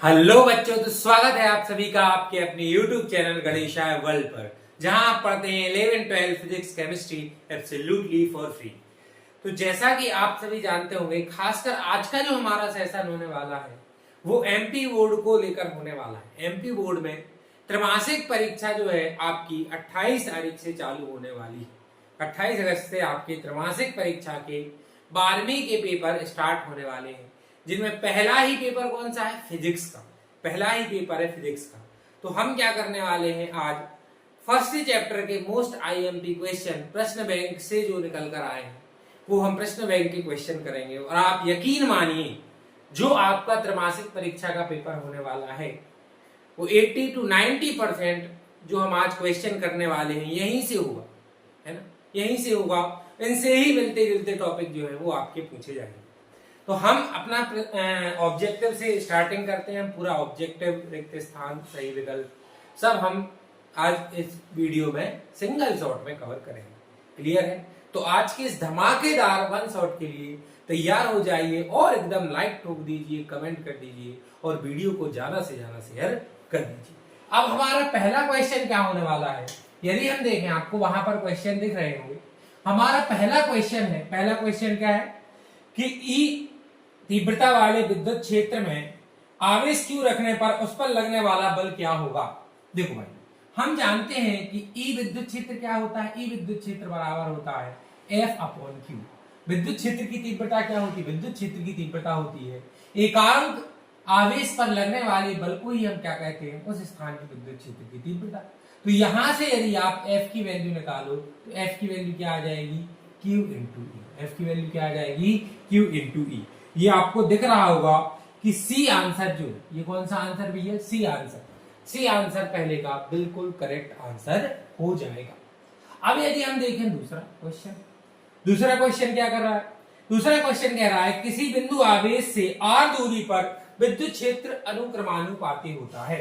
Hello बच्चों, तो स्वागत है आप सभी का आपके अपने YouTube चैनल गणेशाय वर्ल्ड पर, जहां आप पढ़ते हैं 11, 12 physics chemistry absolutely for free. तो जैसा कि आप सभी जानते होंगे, खासकर आज का जो हमारा सेशन होने वाला है वो एमपी बोर्ड को लेकर होने वाला है। एमपी बोर्ड में त्रैमासिक परीक्षा जो है आपकी 28 तारीख से चालू होने वाली है। 28 अगस्त से आपके त्रैमासिक परीक्षा के 12वीं के पेपर स्टार्ट होने वाले हैं, जिनमें पहला ही पेपर कौन सा है? फिजिक्स का पहला ही पेपर है फिजिक्स का। तो हम क्या करने वाले हैं, आज फर्स्ट चैप्टर के मोस्ट आईएमपी क्वेश्चन प्रश्न बैंक से जो निकल कर आए हैं वो हम प्रश्न बैंक के क्वेश्चन करेंगे। और आप यकीन मानिए, जो आपका त्रैमासिक परीक्षा का पेपर होने वाला है वो 80 to 90% जो हम आज क्वेश्चन करने वाले हैं यहीं से होगा, है ना, यहीं से होगा। इनसे ही मिलते जुलते टॉपिक जो है वो आपके पूछे जाएंगे। तो हम अपना ऑब्जेक्टिव से स्टार्टिंग करते हैं। हम पूरा ऑब्जेक्टिव, रिक्त स्थान, सही विकल्प सब हम आज इस वीडियो में सिंगल शॉट में कवर करेंगे। क्लियर है? तो आज के इस धमाकेदार वन शॉट के लिए तैयार हो जाइए और एकदम लाइक ठोक दीजिए, कमेंट कर दीजिए और वीडियो को ज्यादा से ज्यादा शेयर कर दीजिए। अब हमारा पहला क्वेश्चन क्या होने वाला है, यदि हम देखें, आपको वहां पर क्वेश्चन दिख रहे होंगे। हमारा पहला क्वेश्चन है, पहला क्वेश्चन क्या है कि ई तीव्रता वाले विद्युत क्षेत्र में आवेश Q रखने पर उस पर लगने वाला बल क्या होगा। देखो भाई, हम जानते हैं कि E विद्युत क्षेत्र क्या होता है। E विद्युत क्षेत्र बराबर होता है F/Q। विद्युत क्षेत्र की तीव्रता क्या होती है? विद्युत क्षेत्र की तीव्रता होती है एकांक आवेश पर लगने वाले बल को ही हम क्या कहते हैं? उस स्थान की विद्युत क्षेत्र की तीव्रता। तो यहां से यदि आप F की वैल्यू निकालो तो F की वैल्यू क्या आ जाएगी? Q into E। F की वैल्यू क्या आ जाएगी? Q into E। ये आपको दिख रहा होगा कि सी आंसर जो, ये कौन सा आंसर भी है? C answer. सी आंसर पहले का बिल्कुल करेक्ट आंसर हो जाएगा। अब यदि हम देखें दूसरा क्वेश्चन, दूसरा क्वेश्चन क्या कर रहा है? दूसरा क्वेश्चन कह रहा है किसी बिंदु आवेश से r दूरी पर विद्युत क्षेत्र अनुक्रमानुपाती होता है।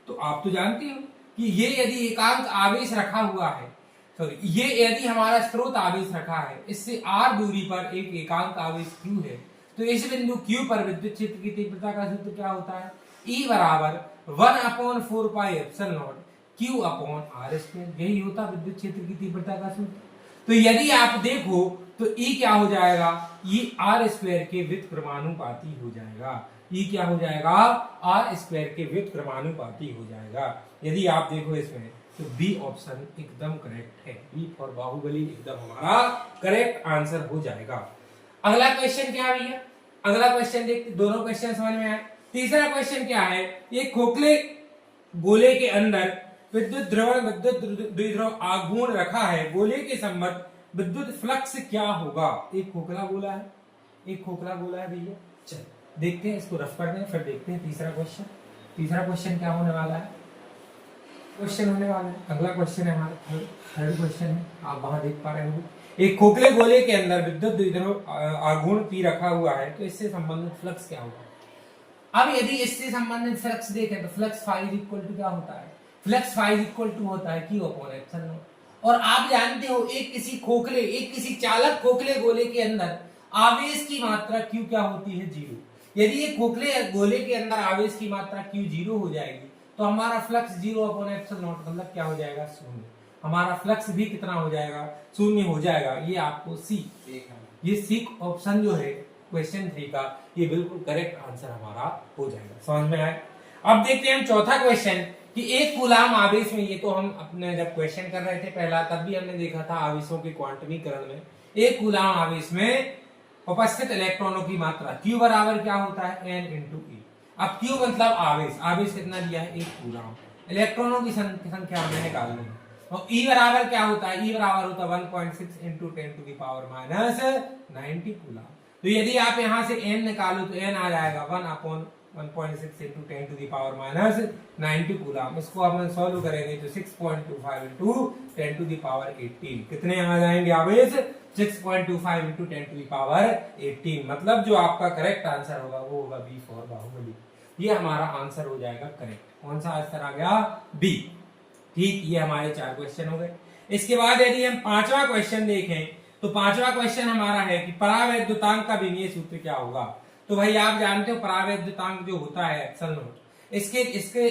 तो आप तो जानते हो कि ये यदि एकांक आवेश रखा हुआ है, सॉरी, ये यदि हमारा स्रोत आवेश रखा है, इससे r दूरी पर एक एकांक आवेश q है, तो इस बिंदु Q पर विद्युत क्षेत्र की तीव्रता का सूत्र क्या होता है? E बराबर 1/4 पाई एप्सिलॉन नॉट Q/r²। यही होता विद्युत क्षेत्र की तीव्रता का सूत्र। तो यदि आप देखो तो E क्या हो जाएगा? E r² के व्युत्क्रमानुपाती हो जाएगा। E क्या हो जाएगा? r² के व्युत्क्रमानुपाती हो जाएगा। यदि आप देखो इसमें तो बी ऑप्शन एकदम करेक्ट है। बी फॉर बाहुबली एकदम हमारा करेक्ट आंसर हो जाएगा। अगला क्वेश्चन क्या है भैया? अगला क्वेश्चन देखते, दोनों क्वेश्चन समझ में आए। तीसरा क्वेश्चन क्या है? ये खोखले गोले के अंदर विद्युत द्रवण, विद्युत द्विध्रुव आघूर्ण रखा है। गोले के संबंध विद्युत फ्लक्स क्या होगा? एक खोखला गोला है, एक खोखला गोला है भैया। चल देखते हैं, इसको रफ करते हैं, फिर देखते हैं तीसरा क्वेश्चन। तीसरा क्वेश्चन क्या होने वाला है? क्वेश्चन होने वाला है, अगला क्वेश्चन है हमारा, थर्ड क्वेश्चन है, आप वहां देख पा रहे होंगे। एक खोखले गोले के अंदर विद्युत द्विध्रुव आघूर्ण P रखा हुआ है, तो इससे संबंधित फ्लक्स क्या होगा? अब यदि इससे संबंधित फ्लक्स देखें तो फ्लक्स फाई इक्वल टू क्या होता है? फ्लक्स फाई इक्वल टू होता है Q/ε0। और आप जानते हो एक किसी चालक खोखले गोले के अंदर आवेश की मात्रा Q क्या होती है? 0। यदि ये खोखले गोले के अंदर आवेश की मात्रा Q 0 हो जाएगी तो हमारा फ्लक्स 0/ε0 मतलब क्या हो जाएगा? शून्य। हमारा फ्लक्स भी कितना हो जाएगा? शून्य हो जाएगा। ये आपको सी देखना, ये सी ऑप्शन जो है क्वेश्चन 3 का, ये बिल्कुल करेक्ट आंसर हमारा हो जाएगा। समझ में आए? अब देखते हैं हम चौथा क्वेश्चन कि एक कूलाम आवेश में, ये तो हम अपने जब क्वेश्चन कर रहे थे पहला, तब भी हमने देखा था आवेशों के क्वांटमीकरण में, एक कूलाम आवेश में उपस्थित इलेक्ट्रॉनों की मात्रा Q बराबर क्या होता है? N into E। अब Q मतलब आवेश, आवेश कितना दिया है? एक कूलाम। इलेक्ट्रॉनों की संख्या हमने निकालनी है। और E बराबर क्या होता है? E बराबर होता है 1.6 इंटू 10⁻90 कूलाम। तो यदि आप यहां से N निकालो तो N आ जाएगा 1/1.6 इंटू 10⁻90 कूलाम। इसको अपन सॉल्व करेंगे तो 6.25 इंटू 10⁻18 कितने आ जाएंगे आवेश? 6.25 इंटू 10⁻18। मतलब जो आपका करेक्ट आंसर होगा वो होगा बी फॉर बाहुबली। ये हमारा आंसर हो जाएगा करेक्ट। कौन सा आंसर आ गया? बी। ठीक, ये हमारे 4 क्वेश्चन हो गए। इसके बाद यदि हम पांचवा क्वेश्चन देखें तो पांचवा क्वेश्चन हमारा है कि परावैद्युतांक का विमीय सूत्र क्या होगा। तो भाई आप जानते हो परावैद्युतांक जो होता है एप्सिलॉन नॉट, इसके इसके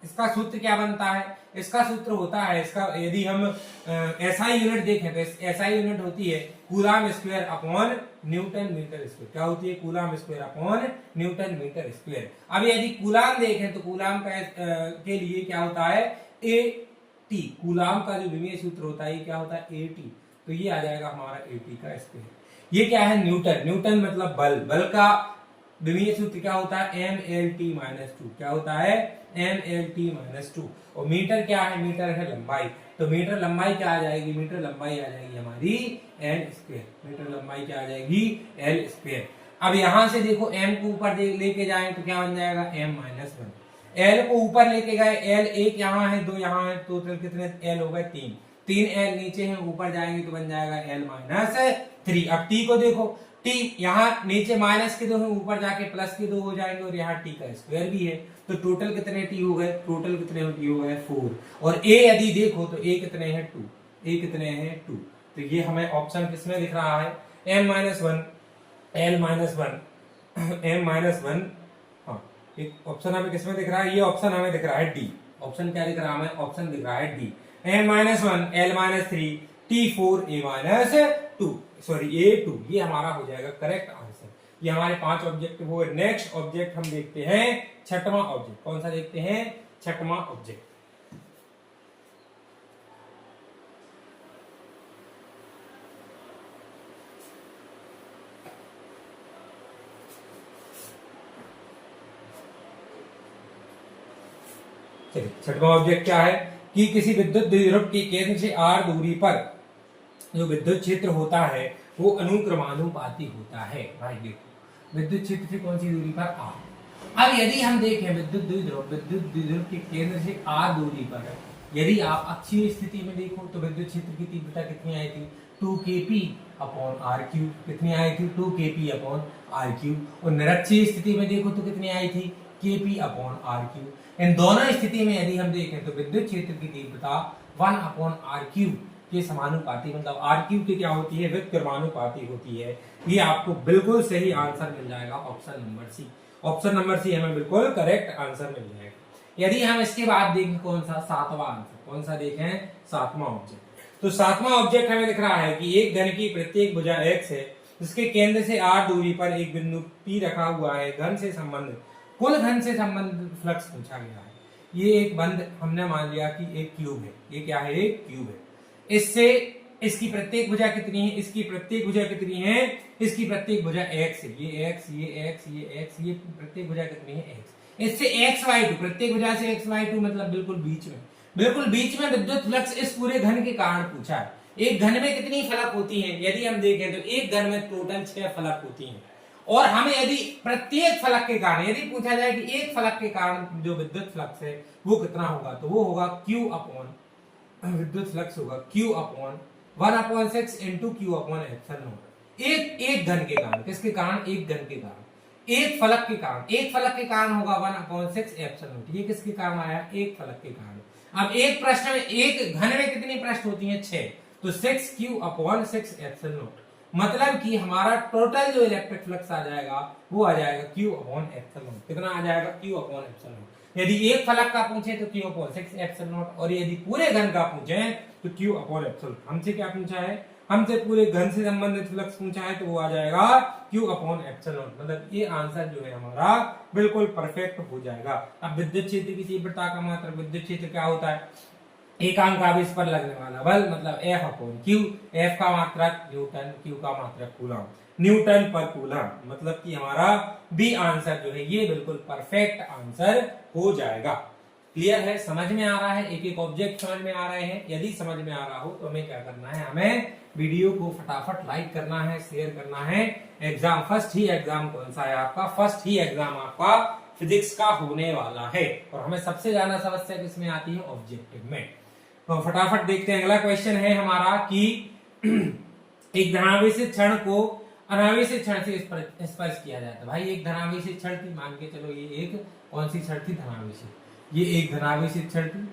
इसका सूत्र क्या बनता है? इसका सूत्र होता है, इसका यदि हम एसआई यूनिट देखें तो एसआई यूनिट होती है coulomb square upon newton metre square. क्या होती है? Coulomb square upon newton metre square. अब यदि कूलाम देखें तो कूलाम का के लिए क्या होता है? A T. कूलाम का जो विमीय सूत्र होता है ये क्या होता है? A T. तो ये आ जाएगा हमारा ए टी का स्क्वायर। ये क्या है? न्यूटन। न्यूटन मतलब बल। बल का विमीय सूत्र क्या होता है? M L T minus two. क्या होता है? M L T minus two. और मीटर क्या है? मीटर है लंबाई। तो मीटर लंबाई क्या आ जाएगी? मीटर लंबाई आ जाएगी हमारी एल स्क्वायर। मीटर लंबाई क्या आ जाएगी? L square. अब यहां से देखो एम को ऊपर लेके जाए तो क्या बन जाएगा? M minus one. एल को ऊपर लेके गए, एल एक यहाँ है, दो यहाँ है, टोटल कितने एल हो गए? तीन। तीन एल नीचे हैं, ऊपर जाएंगे तो बन जाएगा एल माइनस थ्री। अब टी को देखो, टी यहाँ नीचे माइनस के दो है, ऊपर जाके प्लस के दो हो जाएंगे और यहाँ टी का स्क्वायर भी है। तो टोटल कितने टी हो गए? टोटल कितने टी हो गए? 4। और ए यदि देखो तो ए कितने हैं? 2। ए कितने हैं? 2। तो ये हमें ऑप्शन किसमें दिख रहा है? M minus one, L minus one, M minus one. हाँ, एक ऑप्शन हमें किसमें दिख रहा है? ये ऑप्शन हमें दिख रहा है डी। ऑप्शन क्या दिख रहा है हमें? ऑप्शन दिख रहा है D. M minus one, L minus three, T four, A minus two, sorry A two. ये हमारा हो जाएगा करेक्ट आंसर। ये हमारे 5 ऑब्जेक्टिव हुए। नेक्स्ट ऑब्जेक्ट हम देखते हैं छठवां ऑब्जेक्ट। कौन सा देखते हैं? छठवां ऑब्जेक्ट। चलिए, छठवां ऑब्जेक्ट क्या है कि किसी विद्युत द्विध्रुव के केंद्र से r दूरी पर जो विद्युत क्षेत्र होता है वो अनुक्रमानुपाती होता है। भाई देखो, विद्युत क्षेत्र से कौन सी दूरी पर? r। अब यदि हम देखें विद्युत द्विध्रुव के केंद्र से r दूरी पर, यदि आप अक्षीय स्थिति में देखो तो विद्युत क्षेत्र की तीव्रता कितनी आई थी? 2kp upon r cube. कितनी आई थी? 2kp upon r cube. और निरक्षीय स्थिति में देखो तो कितनी आई थी? kp upon r cube. इन दोनों स्थिति में यदि हम देखें तो विद्युत क्षेत्र की तीव्रता 1 अपॉन r क्यूब के समानुपाती, मतलब r क्यूब की क्या होती है? व्युत्क्रमानुपाती होती है। ये आपको बिल्कुल सही आंसर मिल जाएगा option number C. Option number C हमें बिल्कुल करेक्ट आंसर मिल जाएगा। यदि हम इसके बाद देखें कौन सा? सातवां आंसर। कौन सा देखें? सातवां ऑब्जेक्ट। तो सातवां ऑब्जेक्ट हमें दिख रहा है कि एक घन की प्रत्येक भुजा x है जिसके केंद्र से r दूरी पर एक बिंदु P रखा हुआ है। घन से संबंधित कुल घन से संबंधित फ्लक्स पूछा गया है। ये एक बंद हमने मान लिया कि एक क्यूब है। ये क्या है? एक क्यूब है। इससे इसकी प्रत्येक भुजा कितनी है? इसकी प्रत्येक भुजा कितनी है? इसकी प्रत्येक भुजा x है। ये x, ये x, ये x, ये प्रत्येक भुजा कितनी है? x। इससे x/2, प्रत्येक भुजा से x/2 मतलब बिल्कुल बीच में, बिल्कुल बीच में विद्युत फ्लक्स इस पूरे घन के कारण पूछा है। एक घन में कितनी फलक होती है? यदि हम देखें तो एक घन में टोटल 6 फलक होती हैं। और हमें यदि प्रत्येक फलक के कारण यदि पूछा जाए कि एक फलक के कारण जो विद्युत फ्लक्स है वो कितना होगा, तो वो होगा Q अपॉन विद्युत फ्लक्स होगा Q upon 1/6 into Q upon epsilon not. एक घन के कारण, किसके कारण? एक घन के कारण, एक फलक के कारण। एक फलक के कारण होगा 1/6 एप्सिलॉन नॉट। ये किसके कारण आया? एक फलक के कारण। अब एक प्रश्न में, एक घन में कितनी प्रश्न होती हैं? 6। तो 6Q अपॉन 6 एप्सिलॉन नॉट, मतलब कि हमारा टोटल जो इलेक्ट्रिक फ्लक्स आ जाएगा वो आ जाएगा Q अपॉन एप्सिलॉन नॉट। कितना आ जाएगा? Q upon epsilon not. यदि एक फलक का पूछे तो Q अपॉन 6 एप्सिलॉन नॉट, और यदि पूरे घन का पूछे तो Q अपॉन एप्सिलॉन। हमसे क्या पूछा है? हमसे पूरे घन से संबंधित फ्लक्स पूछा है तो वो आ जाएगा Q अपॉन एप्सिलॉन नॉट। मतलब ये आंसर जो है हमारा बिल्कुल परफेक्ट हो जाएगा। अब विद्युत क्षेत्र की तीव्रता का मात्रक, विद्युत क्षेत्र क्या होता है? एकांक आवेश पर लगने वाला बल, मतलब F अपॉन Q। F का मात्रक न्यूटन, Q का मात्रक कूलम, न्यूटन पर कूलम। मतलब कि हमारा बी आंसर जो है ये बिल्कुल परफेक्ट आंसर हो जाएगा। क्लियर है? समझ में आ रहा है? एक एक ऑब्जेक्ट समझ में आ रहे हैं? यदि समझ में आ रहा हो तो हमें क्या करना है? हमें वीडियो को फटाफट लाइक करना है, शेयर करना है। एग्जाम, फर्स्ट ही एग्जाम कौन सा है आपका? फर्स्ट ही एग्जाम आपका फिजिक्स का होने वाला है। और हमें सबसे ज्यादा समस्या किसमें आती है? ऑब्जेक्टिव में। तो फटाफट देखते हैं। अगला क्वेश्चन है हमारा कि एक धनावेशित क्षण को अनावेशित क्षण से स्पर्श किया जाता है। भाई एक धनावेशित क्षण थी, मान के चलो ये एक कौन सी क्षण थी? धनावेशित। ये एक धनावेशित क्षण थी,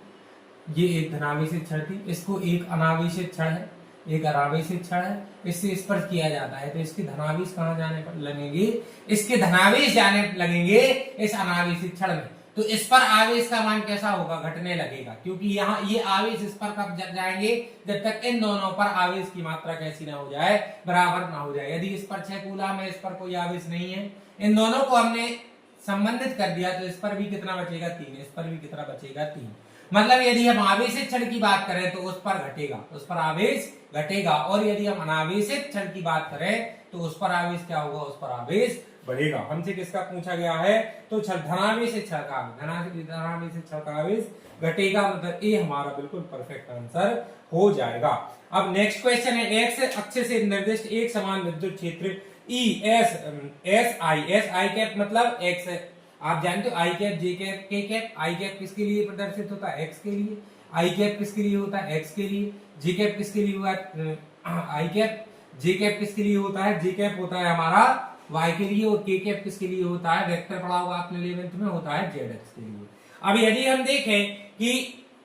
ये एक धनावेशित क्षण थी। इसको एक अनावेशित क्षण है, एक अनावेशित क्षण है, इससे स्पर्श किया जाता है तो इसके धनावेश कहाँ जाने लगेंगे? इसके धनावेश जाने लगेंगे इस अनावेशित क्षण में। तो इस पर आवेश का मान कैसा होगा, घटने लगेगा, क्योंकि यहाँ ये आवेश इस पर कब जाएंगे, जब तक इन दोनों पर आवेश की मात्रा कैसी ना हो जाए, बराबर ना हो जाए। यदि इस पर 6 कूलम है, इस पर कोई आवेश नहीं है, इन दोनों को हमने संबंधित कर दिया, तो इस पर भी कितना बचेगा, 3, इस पर भी कितना बचेगा, 3। मतलब यदि हम आवेशित क्षण की बात करें तो उस पर घटेगा, उस पर आवेश घटेगा, और यदि हम अनावेशित क्षण की बात करें तो उस पर आवेश क्या होगा, उस पर आवेश बढ़ेगा। हमसे किसका पूछा गया है, तो धनावेशित क्षण का, धनावेशित क्षण का आवेश घटेगा, मतलब ए हमारा बिल्कुल परफेक्ट आंसर हो जाएगा। अब नेक्स्ट क्वेश्चन है, एक्स अक्ष से निर्दिष्ट एक समान विद्युत क्षेत्र ई एस आई कैप मतलब एक्स, आप जानते हो आई कैप, जे कैप, के कैप। आई कैप किसके लिए प्रदर्शित होता है, एक्स के लिए। आई कैप किसके लिए होता है, एक्स के लिए। जे कैप किसके लिए हुआ है, आई कैप। जे कैप किसके लिए होता है, जे कैप होता है हमारा वाई के लिए, और के कैप किसके लिए होता है, वेक्टर पढ़ा होगा आपने 11th में, होता है जेड एक्स के लिए। अब यदि हम देखें कि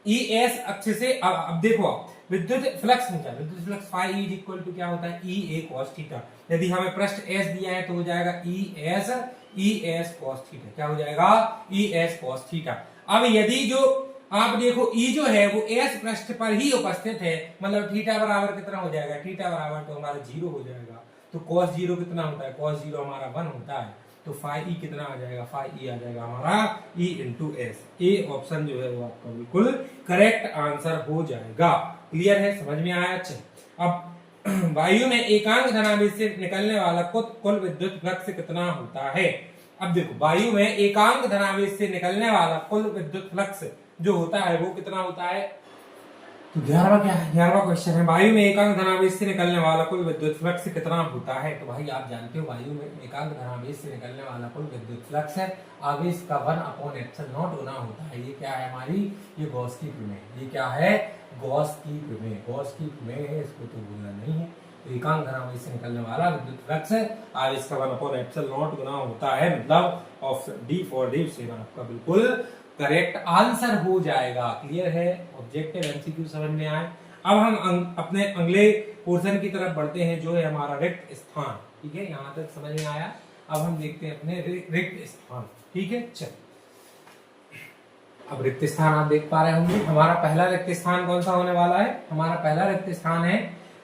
ई एस अक्ष से, अब देखो विद्युत फ्लक्स पूछा, विद्युत flux phi is equal to क्या होता है, ई ए कॉस थीटा। यदि हमें पृष्ठ एस दिया है तो हो जाएगा ई एस कॉस थीटा, क्या हो जाएगा, ई एस कॉस थीटा। अब यदि जो आप देखो ई जो है वो एस पृष्ठ पर ही उपस्थित है, मतलब थीटा बराबर कितना हो जाएगा, थीटा बराबर तो हमारा 0 हो जाएगा। तो cos 0 कितना होता है, cos 0 हमारा 1 होता है, तो फाई ई कितना आ जाएगा, फाई ई आ जाएगा हमारा E into S. A option जो है वो आपका बिल्कुल करेक्ट आंसर हो जाएगा। क्लियर है, समझ में आया। अच्छा, अब वायु में एकांक धनावेश से निकलने वाला कुल विद्युत फ्लक्स कितना होता है। अब देखो वायु में एकांक धनावेश से निकलने वाला कुल विद्युत फ्लक्स जो होता है वो कितना होता है, तो 11वां क्वेश्चन है, वायु में एकांक धनावेश से निकलने वाला कुल विद्युत फ्लक्स कितना होता है। तो भाई आप जानते हो वायु में एकांक धनावेश से निकलने वाला कुल विद्युत फ्लक्स है, आवेश का 1/ε0 गुना होता है। ये क्या है हमारी, ये गॉस की प्रमेय। ये क्या है, गॉस की प्रमेय। गॉस की प्रमेय है, इसको तो भूलना नहीं है। तो एकांक धनावेश से निकलने वाला विद्युत फ्लक्स है, आवेश का 1/ε0 गुना होता है, मतलब option D for D seven आपका बिल्कुल करेक्ट आंसर हो जाएगा। क्लियर है, ऑब्जेक्टिव एमसीक्यू समझ में आए। अब हम अपने अगले पोर्शन की तरफ बढ़ते हैं, जो है हमारा रिक्त स्थान। ठीक है, यहाँ तक समझ में आया। अब हम देखते हैं अपने रिक्त स्थान। ठीक है, चल अब रिक्त स्थान आप देख पा रहे होंगे। हमारा पहला रिक्त स्थान कौन सा होने वाला है, हमारा पहला रिक्त स्थान है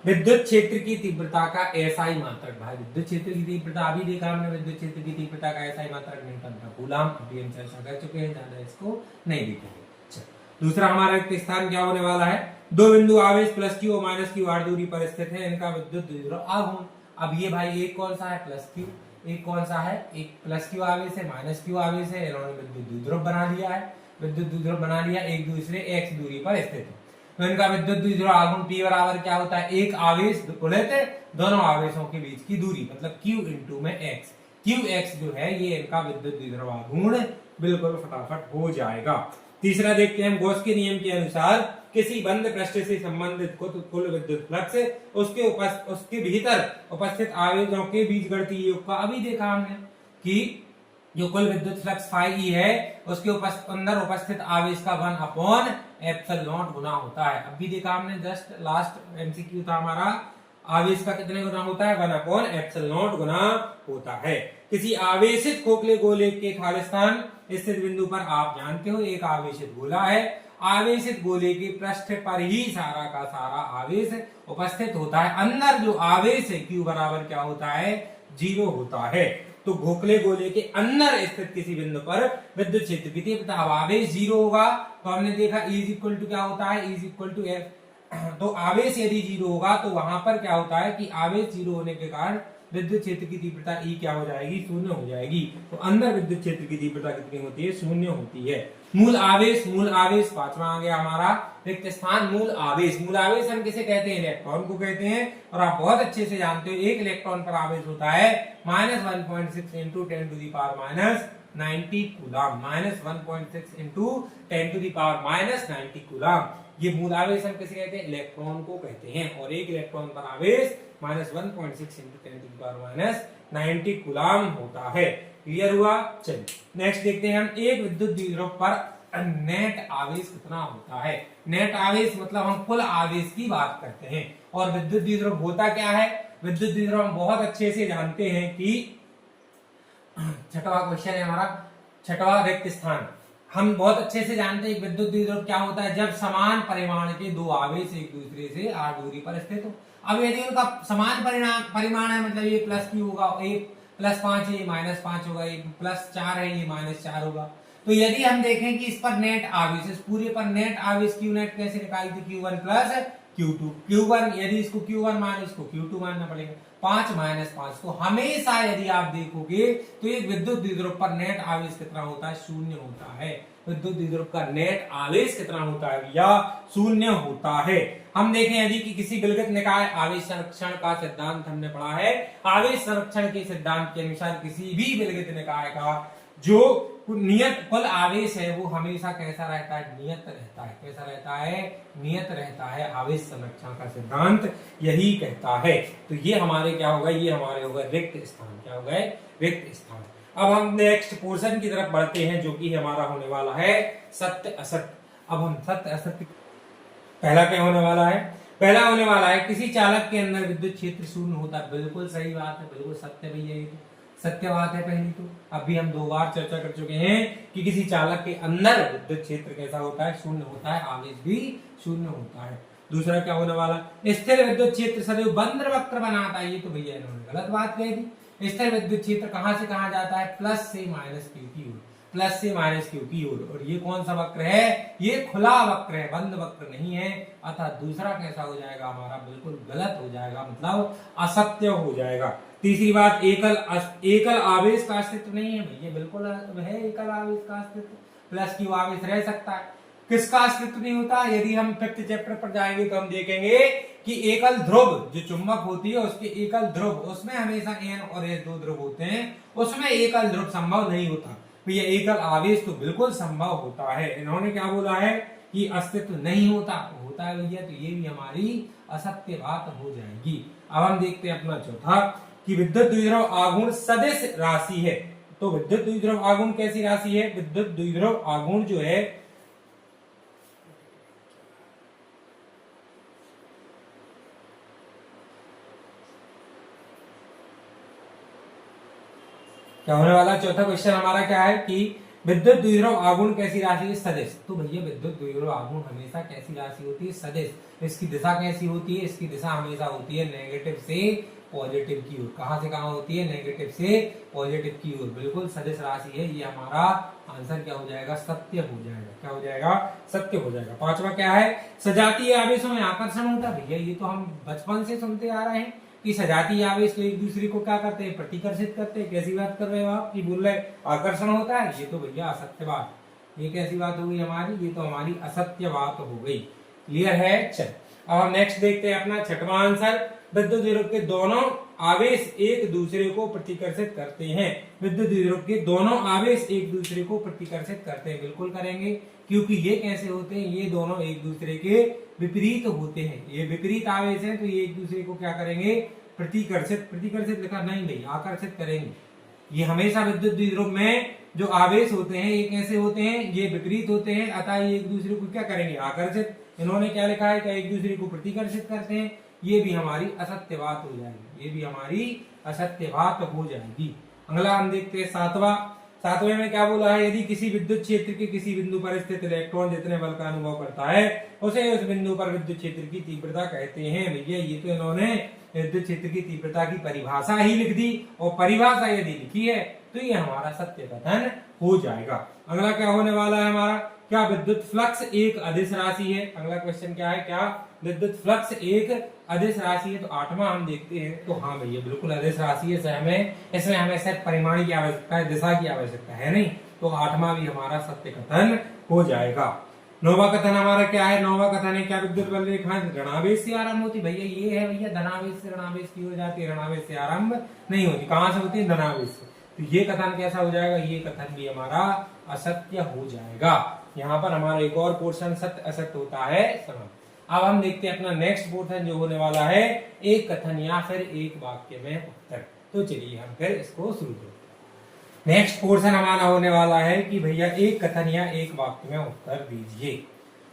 विद्युत क्षेत्र की तीव्रता का एसआई मात्रक। भाई विद्युत क्षेत्र की तीव्रता अभी देखा हमने, विद्युत क्षेत्र की तीव्रता का एसआई मात्रक न्यूटन का कूलम, अभी हम चर्चा कर चुके हैं, ज्यादा इसको नहीं देखेंगे। दूसरा हमारा रिक्त स्थान क्या होने वाला है, दो बिंदु आवेश प्लस क्यू और माइनस क्यू आर दूरी पर स्थित है, इनका विद्युत द्विध्रुव आघूर्ण। अब ये भाई एक कौन सा है, प्लस क्यू, एक कौन सा है, एक प्लस क्यू आवेश है, माइनस क्यू आवेश है, इन्होंने विद्युत द्विध्रुव बना लिया है। विद्युत द्विध्रुव बना लिया, एक दूसरे एक्स दूरी पर स्थित है, तो इनका विद्युत द्विध्रुव आघूर्ण P बराबर क्या होता है, एक आवेश उलट दोनों आवेशों के बीच की दूरी, मतलब Q इंटू में x। QX जो है ये इनका विद्युत द्विध्रुव आघूर्ण बिल्कुल फटाफट हो जाएगा। तीसरा देखते हैं हम, गॉस के नियम के अनुसार किसी बंद पृष्ठ से संबंधित कुल विद्युत फ्लक्स उसके भीतर उपस्थित आवेशों के बीच गणितीय योग का, अभी देखा हमने कि जो कुल विद्युत फ्लक्स फाई ई है उसके अंदर उपस्थित आवेश का 1/ε0 गुना होता है। अभी देखा हमने, जस्ट लास्ट एमसीक्यू था हमारा, आवेश का कितने गुना होता है, 1/ε0 गुना होता है। किसी आवेशित खोखले गोले के खालिस्तान स्थित बिंदु पर आप जानते हो एक आवेशित गोला है, आवेशित गोले के पृष्ठ पर ही सारा का सारा आवेश उपस्थित होता है। अंदर जो आवेश है Q बराबर क्या होता है, 0 होता है। तो खोखले गोले के अंदर स्थित किसी बिंदु पर विद्युत क्षेत्र की तीव्रता, आवेश 0 होगा तो हमने देखा E इज इक्वल टू क्या होता है, E is equal to F। तो आवेश यदि 0 होगा तो वहां पर क्या होता है कि आवेश 0 होने के कारण विद्युत क्षेत्र की तीव्रता E क्या हो जाएगी, 0 हो जाएगी। तो अंदर विद्युत क्षेत्र की तीव्रता कितनी होती है, 0 होती है। मूल आवेश पांचवा आ गया हमारा रिक्त स्थान, मूल आवेश। मूल आवेश हम किसे कहते हैं, इलेक्ट्रॉन को कहते हैं, और आप बहुत अच्छे से जानते हो एक इलेक्ट्रॉन पर आवेश होता है -1.6 into 10 to the power -90 coulomb, -1.6 into 10 to the power -90 coulomb. ये मूल आवेश हम किसे कहते हैं, इलेक्ट्रॉन को कहते हैं, और एक इलेक्ट्रॉन पर आवेश -1.6 into 10 to the power -90 coulomb होता है। क्लियर हुआ। चलिए नेक्स्ट देखते हैं हम, एक विद्युत द्विध्रुव पर नेट आवेश कितना होता है। नेट आवेश मतलब हम कुल आवेश की बात करते हैं, और विद्युत द्विध्रुव होता क्या है, विद्युत द्विध्रुव हम बहुत अच्छे से जानते हैं कि छठवां क्वेश्चन है हमारा, छठवां रिक्त स्थान। हम बहुत अच्छे से जानते हैं विद्युत द्विध्रुव क्या होता है, जब समान परिमाण के दो आवेश एक दूसरे से r दूरी पर स्थित हो। अब यदि उनका समान परिमाण है, मतलब ये प्लस क्यू होगा, एक +5 है ये -5 होगा, ये +4 है ये -4 होगा। तो यदि हम देखें कि इस पर नेट आवेश, इस पूरे पर नेट आवेश क्यू नेट कैसे निकालते, Q1 + Q2, Q1 यदि इसको Q1 मान इसको Q2 मानना पड़ेगा, 5 - 5। तो हमेशा यदि आप देखोगे तो एक विद्युत द्विध्रुव पर नेट आवेश कितना होता है, 0 होता है। विद्युत द्विध्रुव का नेट आवेश कितना होता है या 0 होता है। हम देखें यदि कि किसी विलगित निकाय आवेश संरक्षण का सिद्धांत हमने पढ़ा है, आवेश संरक्षण के सिद्धांत के अनुसार किसी भी विलगित निकाय का जो नियत कुल आवेश है वो हमेशा कैसा रहता है, नियत रहता है। कैसा रहता है, नियत रहता है। आवेश संरक्षण का सिद्धांत यही कहता है। तो ये हमारे क्या होगा, ये हमारे होगा रिक्त स्थान। क्या होगा, रिक्त स्थान। अब हम नेक्स्ट पोर्शन की तरफ बढ़ते हैं जो कि हमारा होने वाला है सत्य असत्य। अब हम सत्य असत्य, पहला क्या होने वाला है, पहला होने वाला है किसी चालक के अंदर विद्युत क्षेत्र 0 होता है। बिल्कुल सही बात है, बिल्कुल सत्य भैया, ये तो सत्य बात है। पहली तो अभी हम 2 बार चर्चा कर चुके हैं कि किसी चालक के अंदर विद्युत क्षेत्र कैसा होता है, 0 होता है, आवेश भी 0 होता है। दूसरा क्या होने वाला, स्थिर विद्युत क्षेत्र सदैव बंद वक्र बनाता है। ये तो भैया इन्होंने गलत बात कही थी। स्थिर विद्युत क्षेत्र कहां से कहां जाता है, प्लस से माइनस क्यू की ओर, प्लस से माइनस क्यू की ओर। और ये कौन सा वक्र है, ये खुला वक्र है, बंद वक्र नहीं है। अतः दूसरा कैसा हो जाएगा हमारा, बिल्कुल गलत हो जाएगा, मतलब असत्य हो जाएगा। तीसरी बात, एकल आवेश का अस्तित्व नहीं है भैया, बिल्कुल है एकल आवेश का अस्तित्व, प्लस क्यू आवेश रह सकता है। किसका अस्तित्व नहीं होता, यदि हम 5th चैप्टर पर जाएंगे तो हम देखेंगे कि एकल ध्रुव जो चुंबक होती है उसके एकल ध्रुव, उसमें हमेशा N और S 2 ध्रुव होते हैं, उसमें एकल ध्रुव संभव नहीं होता। तो ये एकल आवेश तो बिल्कुल संभव होता है। इन्होंने क्या बोला है कि अस्तित्व नहीं होता, होता है भैया, तो ये भी हमारी असत्य बात हो जाएगी। अब हम देखते हैं अपना चौथा कि विद्युत द्विध्रुव आघूर्ण सदिश राशि है। तो विद्युत द्विध्रुव आघूर्ण कैसी राशि है, विद्युत द्विध्रुव आघूर्ण जो है क्या होने वाला, चौथा क्वेश्चन हमारा क्या है कि विद्युत द्विध्रुव आघूर्ण कैसी राशि है, सदिश। तो भैया विद्युत द्विध्रुव आघूर्ण हमेशा कैसी राशि होती है, सदिश। इसकी दिशा कैसी होती है, इसकी दिशा हमेशा होती है नेगेटिव से पॉजिटिव की ओर। कहां से कहां होती है, नेगेटिव से पॉजिटिव की ओर। बिल्कुल सदिश राशि है। ये हमारा आंसर क्या हो जाएगा, सत्य हो जाएगा। क्या हो जाएगा, सत्य हो जाएगा। पांचवा क्या है, सजातीय आवेशों में आकर्षण होता है। भैया ये तो हम बचपन से सुनते आ रहे हैं कि सजातीय आवेश तो एक दूसरे को क्या करते हैं, प्रतिकर्षित करते हैं। कैसी बात कर रहे हो आप, कि बोल रहे आकर्षण होता है, ये तो भैया असत्य बात। ये कैसी बात हो गई हमारी, ये तो हमारी असत्य बात हो गई। क्लियर है। चल अब हम नेक्स्ट देखते हैं अपना छठवां आंसर, विद्युत द्विध्रुव के दोनों आवेश एक दूसरे को प्रतिकर्षित करते हैं। विद्युत द्विध्रुव के दोनों आवेश एक दूसरे को प्रतिकर्षित करते हैं, बिल्कुल करेंगे, क्योंकि ये कैसे होते हैं, ये दोनों एक दूसरे के विपरीत होते हैं। ये विपरीत आवेश है तो ये एक दूसरे को क्या करेंगे, प्रतिकर्षित, प्रतिकर्षित लिखा नहीं भाई, आकर्षित करेंगे। ये हमेशा विद्युत द्विध्रुव में जो आवेश होते हैं ये कैसे होते हैं, ये विपरीत होते हैं, अतः ये एक दूसरे को क्या करेंगे, आकर्षित। इन्होंने क्या लिखा है, क्या एक दूसरे को प्रतिकर्षित करते हैं। ये भी हमारी असत्य बात हो जाएगी, ये भी हमारी असत्य बात हो जाएगी। अगला हम देखते हैं सातवें में क्या बोला है, यदि किसी विद्युत क्षेत्र के किसी बिंदु पर स्थित इलेक्ट्रॉन जितने बल का अनुभव करता है उसे उस बिंदु पर विद्युत क्षेत्र की तीव्रता कहते हैं। भैया ये तो इन्होंने विद्युत क्षेत्र की तीव्रता की परिभाषा ही लिख दी, और परिभाषा यदि लिखी है तो ये हमारा सत्य कथन हो जाएगा। अगला क्या होने वाला है हमारा, क्या विद्युत फ्लक्स एक अदिश राशि है। अगला क्वेश्चन क्या है, क्या विद्युत फ्लक्स एक अदिश राशि है। तो आठवां हम देखते हैं, तो हाँ भैया बिल्कुल अदिश राशि है। इसमें हमें सिर्फ परिमाण की आवश्यकता है, दिशा की आवश्यकता है नहीं। तो आठवां भी हमारा सत्य कथन हो जाएगा। नौवां कथन हमारा क्या है, नौवां कथन है क्या विद्युत बल रेखा ऋणावेश से आरंभ होती। भैया ये है भैया धनावेश से ऋणावेश की हो जाती है, ऋणावेश से आरंभ नहीं होती। कहां से होती है, धनावेश से। तो ये कथन कैसा हो जाएगा, ये कथन भी हमारा असत्य हो जाएगा। यहाँ पर हमारा एक और पोर्शन सत्य असत्य होता है समाप्त। अब हम देखते हैं अपना नेक्स्ट पोर्शन जो होने वाला है एक कथन या फिर एक वाक्य में उत्तर। तो चलिए हम फिर इसको शुरू करते हैं। नेक्स्ट पोर्शन हमारा होने वाला है कि भैया एक कथन या एक वाक्य में उत्तर दीजिए।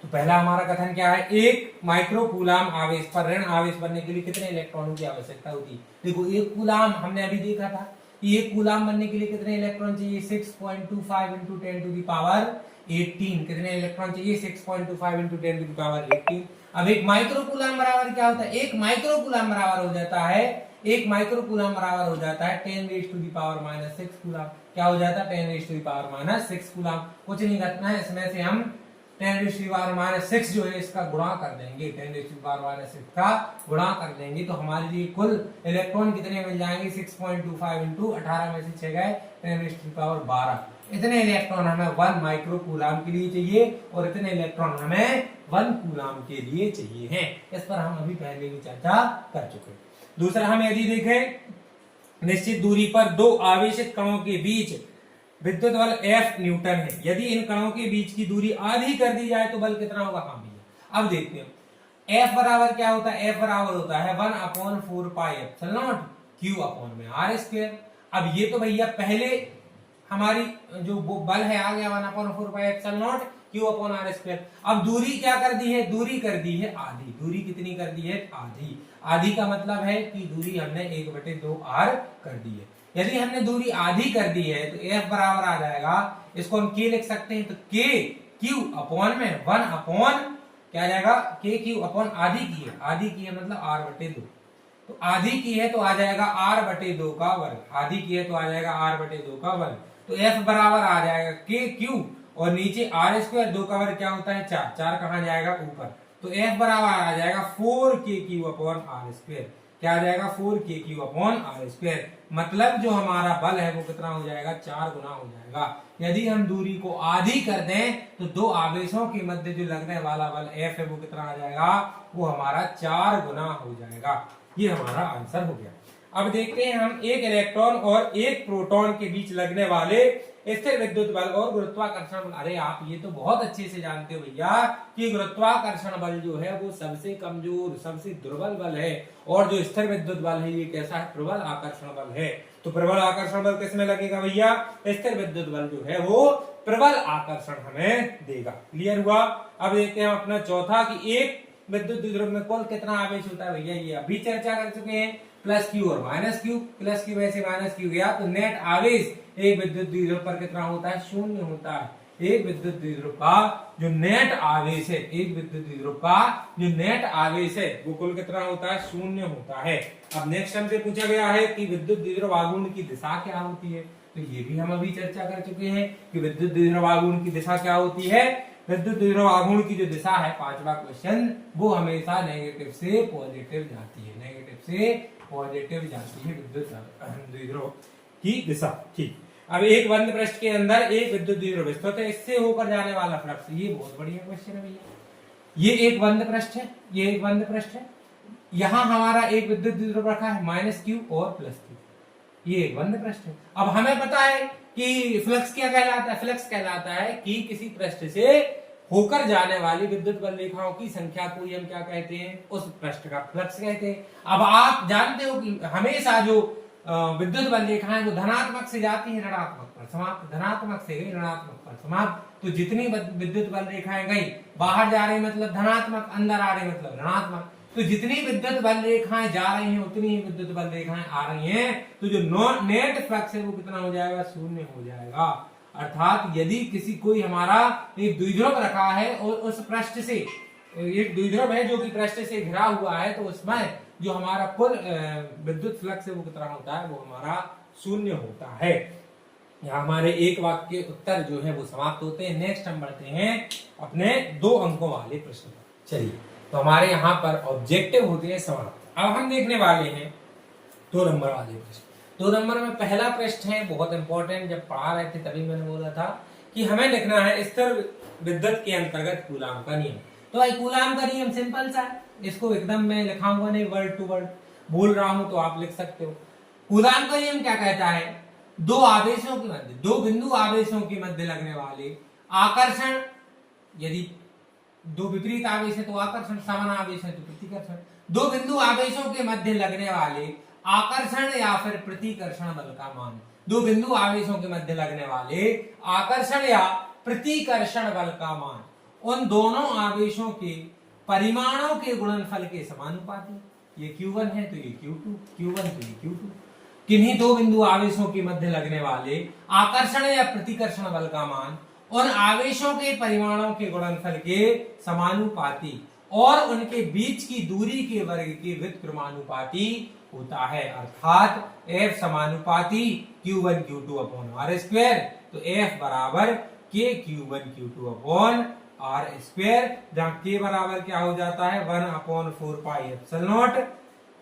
तो पहला हमारा कथन क्या है, एक माइक्रो कूलाम आवेश पर ऋण आवेश बनने के लिए कितने इलेक्ट्रॉनों की आवश्यकता होती है। देखो एक कूलाम हमने अभी देखा था, कि एक कूलाम बनने के लिए कितने इलेक्ट्रॉन चाहिए 6.25 इंटू 10 टू द पावर 18। कितने इलेक्ट्रॉन चाहिए 6.25 इंटू 10 टू द पावर 18। अब एक माइक्रो कूलाम बराबर क्या होता है, एक माइक्रो कूलाम बराबर हो जाता है, एक माइक्रो कूलाम बराबर हो जाता है 10 raise to the power -6 coulomb. क्या हो जाता है 10 raise to the power -6 coulomb. कुछ नहीं करना है, इसमें से हम 10 रेज़ टू द पावर -6 जो है इसका गुणा कर देंगे, 10 रेज़ टू द पावर -6 का गुणा कर देंगे तो हमारे लिए कुल इलेक्ट्रॉन कितने मिल जाएंगे 6.25 इंटू 18 में से 6 गए 10 रेज़ टू द पावर 12। इतने इलेक्ट्रॉन हमें 1 माइक्रो कूलाम के लिए चाहिए और इतने इलेक्ट्रॉन हमें 1 कूलाम के लिए चाहिए हैं। इस पर हम अभी पहले भी चर्चा कर चुके हैं। दूसरा हम यदि देखें निश्चित दूरी पर दो आवेशित कणों के बीच विद्युत बल F न्यूटन है, यदि इन कणों के बीच की दूरी आधी कर दी जाए तो बल कितना होगा। हाँ भैया अब देखते हैं F बराबर क्या होता है, F बराबर होता है 1/4 पाई एप्सिलॉन Q अपॉन में R स्क्वायर। अब ये तो भैया पहले हमारी जो बल है आ गया 1/4 pi epsilon Q upon R square. अब दूरी क्या कर दी है, दूरी कर दी है आधी। दूरी कितनी कर दी है, आधी। आधी का मतलब है कि दूरी हमने 1/2R कर दी है। यदि हमने दूरी आधी कर दी है तो F बराबर आ जाएगा, इसको हम K लिख सकते हैं तो K Q अपॉन में 1 अपॉन क्या आ जाएगा K Q अपॉन आधी की है, आधी की है मतलब R/2। तो आधी की है तो आ जाएगा R/2 का वर्ग, आधी की है तो आ जाएगा R/2 का वर्ग। तो F बराबर आ जाएगा K Q और नीचे R स्क्वायर, 2 का वर्ग क्या होता है 4, 4 कहां जाएगा ऊपर। तो F बराबर आ जाएगा 4kq अपॉन R स्क्वायर। क्या आ जाएगा 4kq अपॉन R स्क्वायर। मतलब जो हमारा बल है वो कितना हो जाएगा 4 गुना हो जाएगा। यदि हम दूरी को आधी कर दें तो दो आवेशों के मध्य जो लगने वाला बल F है वो कितना आ जाएगा, वो हमारा 4 गुना हो जाएगा। ये हमारा आंसर हो गया। अब देखते हैं हम एक इलेक्ट्रॉन और एक प्रोटॉन के बीच लगने वाले स्थिर विद्युत बल और गुरुत्वाकर्षण बल। अरे आप ये तो बहुत अच्छे से जानते हो भैया कि गुरुत्वाकर्षण बल जो है वो सबसे कमजोर सबसे दुर्बल बल है और जो स्थिर विद्युत बल है ये कैसा है, प्रबल आकर्षण बल है। तो प्रबल आकर्षण बल किसमें लगेगा भैया, स्थिर विद्युत बल जो है वो प्रबल आकर्षण हमें देगा। क्लियर हुआ। अब देखते हैं अपना चौथा कि एक विद्युत द्विध्रुव में कुल कितना आवेश होता है। भैया ये अभी चर्चा कर चुके हैं, प्लस क्यू और माइनस क्यू। प्लस क्यू में से माइनस क्यू गया तो नेट आवेश एक विद्युत द्विध्रुव पर कितना होता है, शून्य होता है। एक विद्युत द्विध्रुव का जो नेट आवेश है, एक विद्युत द्विध्रुव का जो नेट आवेश है वो कुल कितना होता है, शून्य होता है। अब नेक्स्ट हमसे पूछा गया है कि विद्युत द्विध्रुव आघूर्ण की दिशा क्या होती है, तो ये भी हम अभी चर्चा कर चुके हैं कि विद्युत द्विध्रुव आघूर्ण की दिशा क्या होती है। विद्युत द्विध्रुव आघूर्ण की जो दिशा है, पांचवा क्वेश्चन, वो हमेशा नेगेटिव से पॉजिटिव जाती है, नेगेटिव से पॉजिटिव जाती है विद्युत द्विध्रुव की दिशा। ठीक। अब एक बंद पृष्ठ के अंदर एक विद्युत द्विध्रुव स्थित है, इससे होकर जाने वाला फ्लक्स, ये बहुत बढ़िया क्वेश्चन है भैया। ये एक बंद पृष्ठ है, ये एक बंद पृष्ठ है, यहां हमारा एक विद्युत द्विध्रुव रखा है माइनस क्यू और प्लस क्यू, ये एक बंद पृष्ठ है। अब हमें पता है कि फ्लक्स क्या कहलाता है, फ्लक्स कहलाता है कि किसी पृष्ठ से होकर जाने वाली विद्युत बल रेखाओं की संख्या को हम क्या कहते हैं, उस पृष्ठ का फ्लक्स कहते हैं। अब आप जानते हो कि हमेशा जो विद्युत बल रेखाएं वो धनात्मक से जाती है ऋणात्मक पर समाप्त, धनात्मक से गई ऋणात्मक पर समाप्त। तो जितनी विद्युत बल रेखाएं गई बाहर जा रही मतलब धनात्मक, अंदर आ रही मतलब ऋणात्मक। तो जितनी विद्युत बल रेखाएं जा रही हैं उतनी ही विद्युत बल रेखाएं आ रही हैं, तो जो नेट फ्लक्स है वो कितना हो जाएगा, शून्य हो जाएगा। अर्थात यदि किसी कोई हमारा एक द्विध्रुव रखा है और उस पृष्ठ से एक द्विध्रुव है जो कि पृष्ठ से घिरा हुआ है, तो उसमें जो हमारा कुल विद्युत फ्लक्स है वो कितना होता है, वो हमारा शून्य होता है। यहाँ हमारे एक वाक्य के उत्तर जो है वो समाप्त होते हैं। नेक्स्ट हम बढ़ते हैं अपने 2 अंकों वाले प्रश्न पर। चलिए, तो हमारे यहाँ पर ऑब्जेक्टिव होते हैं समाप्त। अब हम देखने वाले हैं 2 नंबर वाले प्रश्न। 2 नंबर में पहला प्रश्न है बहुत इंपॉर्टेंट, जब पढ़ा रहे थे तभी मैंने बोला था कि हमें लिखना है स्थिर विद्युत के अंतर्गत कूलाम का नियम। तो भाई कूलाम का नियम सिंपल सा है, इसको एकदम मैं लिखाऊंगा नहीं, वर्ड टू वर्ड बोल रहा हूं तो आप लिख सकते हो। कूलाम का नियम क्या कहता है, दो आवेशों के मध्य, दो बिंदु आवेशों के मध्य लगने वाले आकर्षण, यदि दो विपरीत आवेश है तो आकर्षण, समान आवेश है तो प्रतिकर्षण, दो बिंदु आवेशों के मध्य लगने वाले आकर्षण या फिर प्रतिकर्षण बल का मान। दो बिंदु आवेशों के मध्य लगने वाले आकर्षण या प्रतिकर्षण बल का मान उन दोनों आवेशों के परिमाणों के गुणनफल के समानुपाती। ये Q1 है तो ये Q2, Q1 तो ये Q2। किन्हीं दो बिंदु आवेशों के मध्य लगने वाले आकर्षण या प्रतिकर्षण बल का मान उन आवेशों के परिमाणों के गुणनफल के समानुपाती और उनके बीच की दूरी के वर्ग के व्युत्क्रमानुपाती होता है। अर्थात F समानुपाती Q1 Q2 upon r square, तो F बराबर K Q1 Q2 upon r square, जहां K बराबर क्या हो जाता है 1 अपॉन 4 पाई एप्सिलॉन नॉट,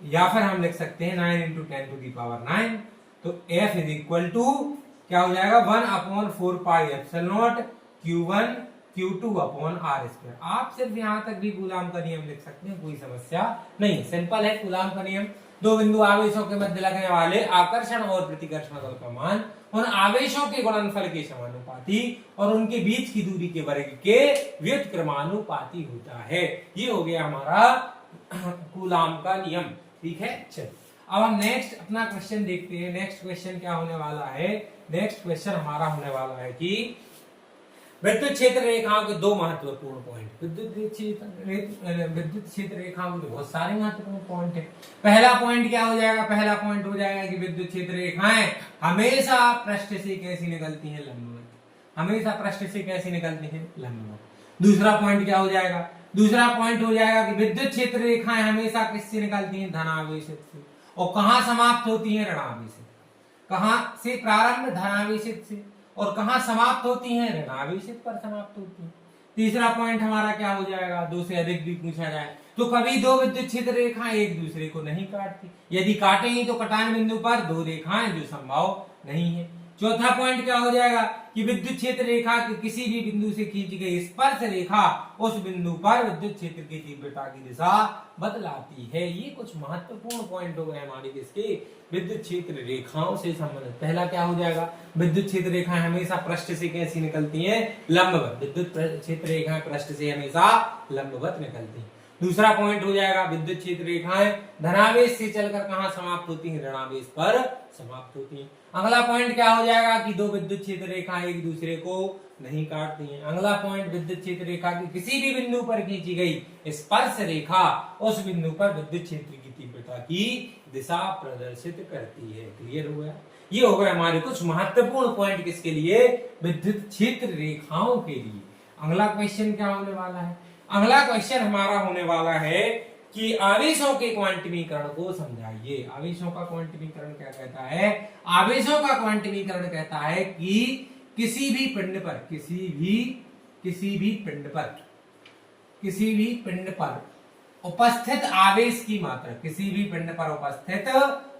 या फिर हम लिख सकते हैं 9 इंटू 10 टू दी पावर 9। तो F इज इक्वल टू क्या हो जाएगा 1 upon 4 pi epsilon naught Q1 Q2 upon r square. आप सिर्फ यहां तक भी कूलाम का नियम लिख सकते हैं, कोई समस्या नहीं, सिंपल है कूलाम का नियम। दो बिंदु आवेशों के मध्य लगने वाले आकर्षण और प्रतिकर्षण बल का मान उन आवेशों के गुणनफल के समानुपाती और उनके बीच की दूरी के वर्ग के व्युत्क्रमानुपाती होता है। ये हो गया हमारा कूलाम का नियम। ठीक है, चल अब हम नेक्स्ट अपना क्वेश्चन देखते हैं। नेक्स्ट क्वेश्चन क्या होने वाला है? नेक्स्ट क्वेश्चन हमारा होने वाला है कि विद्युत क्षेत्र रेखाओं के दो महत्वपूर्ण पॉइंट। विद्युत क्षेत्र रेखाओं के बहुत सारे महत्वपूर्ण पॉइंट है। पहला पॉइंट क्या हो जाएगा? पहला पॉइंट हो जाएगा कि विद्युत क्षेत्र रेखाएं हमेशा पृष्ठ से कैसी निकलती हैं? लंबवत। हमेशा पृष्ठ से कैसी निकलती हैं? लंबवत। दूसरा पॉइंट क्या हो जाएगा? दूसरा पॉइंट हो जाएगा कि विद्युत क्षेत्र रेखाएं हमेशा किससे निकलती हैं? धनावेशित से। और कहां समाप्त होती हैं? ऋणावेशित। कहां से प्रारंभ? धनावेशित से। और कहां समाप्त होती हैं? ऋणावेशित पर समाप्त होती हैं। तीसरा पॉइंट हमारा क्या हो जाएगा? दो से अधिक भी पूछा जाए तो कभी दो विद्युत क्षेत्र रेखाएं एक दूसरे को नहीं काटती, यदि काटेंगी तो कटान बिंदु पर दो रेखाएं जो संभव नहीं है। चौथा पॉइंट क्या हो जाएगा कि विद्युत क्षेत्र रेखा के किसी भी बिंदु से खींची गई स्पर्श रेखा उस बिंदु पर विद्युत क्षेत्र की तीव्रता की दिशा बदलाती है। ये कुछ महत्वपूर्ण पॉइंट हो गए हमारे इसके विद्युत क्षेत्र रेखाओं से संबंधित। पहला क्या हो जाएगा? विद्युत क्षेत्र रेखाएं हमेशा पृष्ठ से कैसी निकलती हैं? लंबवत। विद्युत क्षेत्र रेखाएं पृष्ठ से हमेशा लंबवत निकलती हैं। दूसरा पॉइंट हो जाएगा विद्युत क्षेत्र रेखाएं धनावेश से चलकर कहां समाप्त होती हैं? ऋणावेश पर समाप्त होती हैं। अगला पॉइंट क्या हो जाएगा कि दो विद्युत क्षेत्र रेखाएं एक दूसरे को नहीं काटती हैं। अगला पॉइंट विद्युत क्षेत्र रेखा की किसी भी बिंदु पर खींची गई स्पर्श रेखा उस बिंदु पर विद्युत क्षेत्र की तीव्रता की दिशा प्रदर्शित करती है। क्लियर हो गया? ये हो गए हमारे कुछ महत्वपूर्ण पॉइंट किसके लिए? विद्युत क्षेत्र रेखाओं के लिए। अगला क्वेश्चन क्या होने वाला है? अगला क्वेश्चन हमारा होने वाला है कि आवेशों के क्वांटमीकरण को समझाइए। आवेशों का क्वांटमीकरण क्या कहता है? आवेशों का क्वांटमीकरण कहता है कि किसी भी पिंड पर उपस्थित आवेश की मात्रा, किसी भी पिंड पर उपस्थित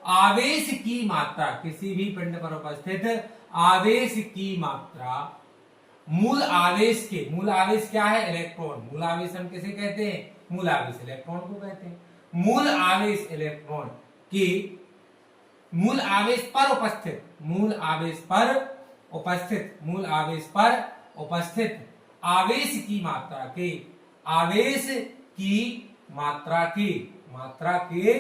आवेश की मात्रा, किसी भी पिंड पर उपस्थित आवेश की मात्रा मूल आवेश क्या है? इलेक्ट्रॉन। मूल आवेश हम किसे कहते हैं? मूल आवेश इलेक्ट्रॉन को कहते हैं। मूल आवेश इलेक्ट्रॉन की मूल आवेश पर उपस्थित आवेश की मात्रा के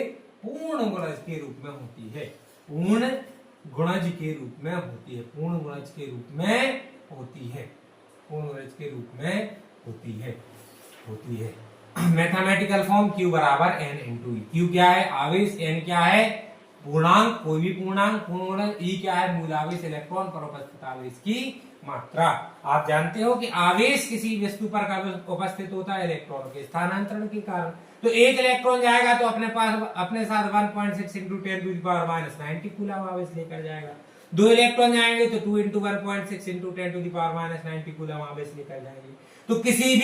पूर्ण गुणज के रूप में होती है। पूर्ण गुणज के रूप में होती है। मैथमेटिकल फॉर्म Q बराबर N इंटू E। Q क्या है? आवेश। N क्या है? पूर्णांक, कोई भी पूर्णांक, पूर्ण गुणज। E क्या है? मूल आवेश इलेक्ट्रॉन पर उपस्थित आवेश की मात्रा। आप जानते हो कि आवेश किसी वस्तु पर कब उपस्थित होता है? इलेक्ट्रॉन के स्थानांतरण के कारण। तो एक इलेक्ट्रॉन जाएगा तो अपने साथ 1.6 into 10 to the power minus 90 coulomb आवेश लेकर जाएगा। दो इलेक्ट्रॉन जाएंगे तो 2 into 1.6 into 10 to the power minus 90 coulomb आवेश लेकर जाएंगे। तो किसी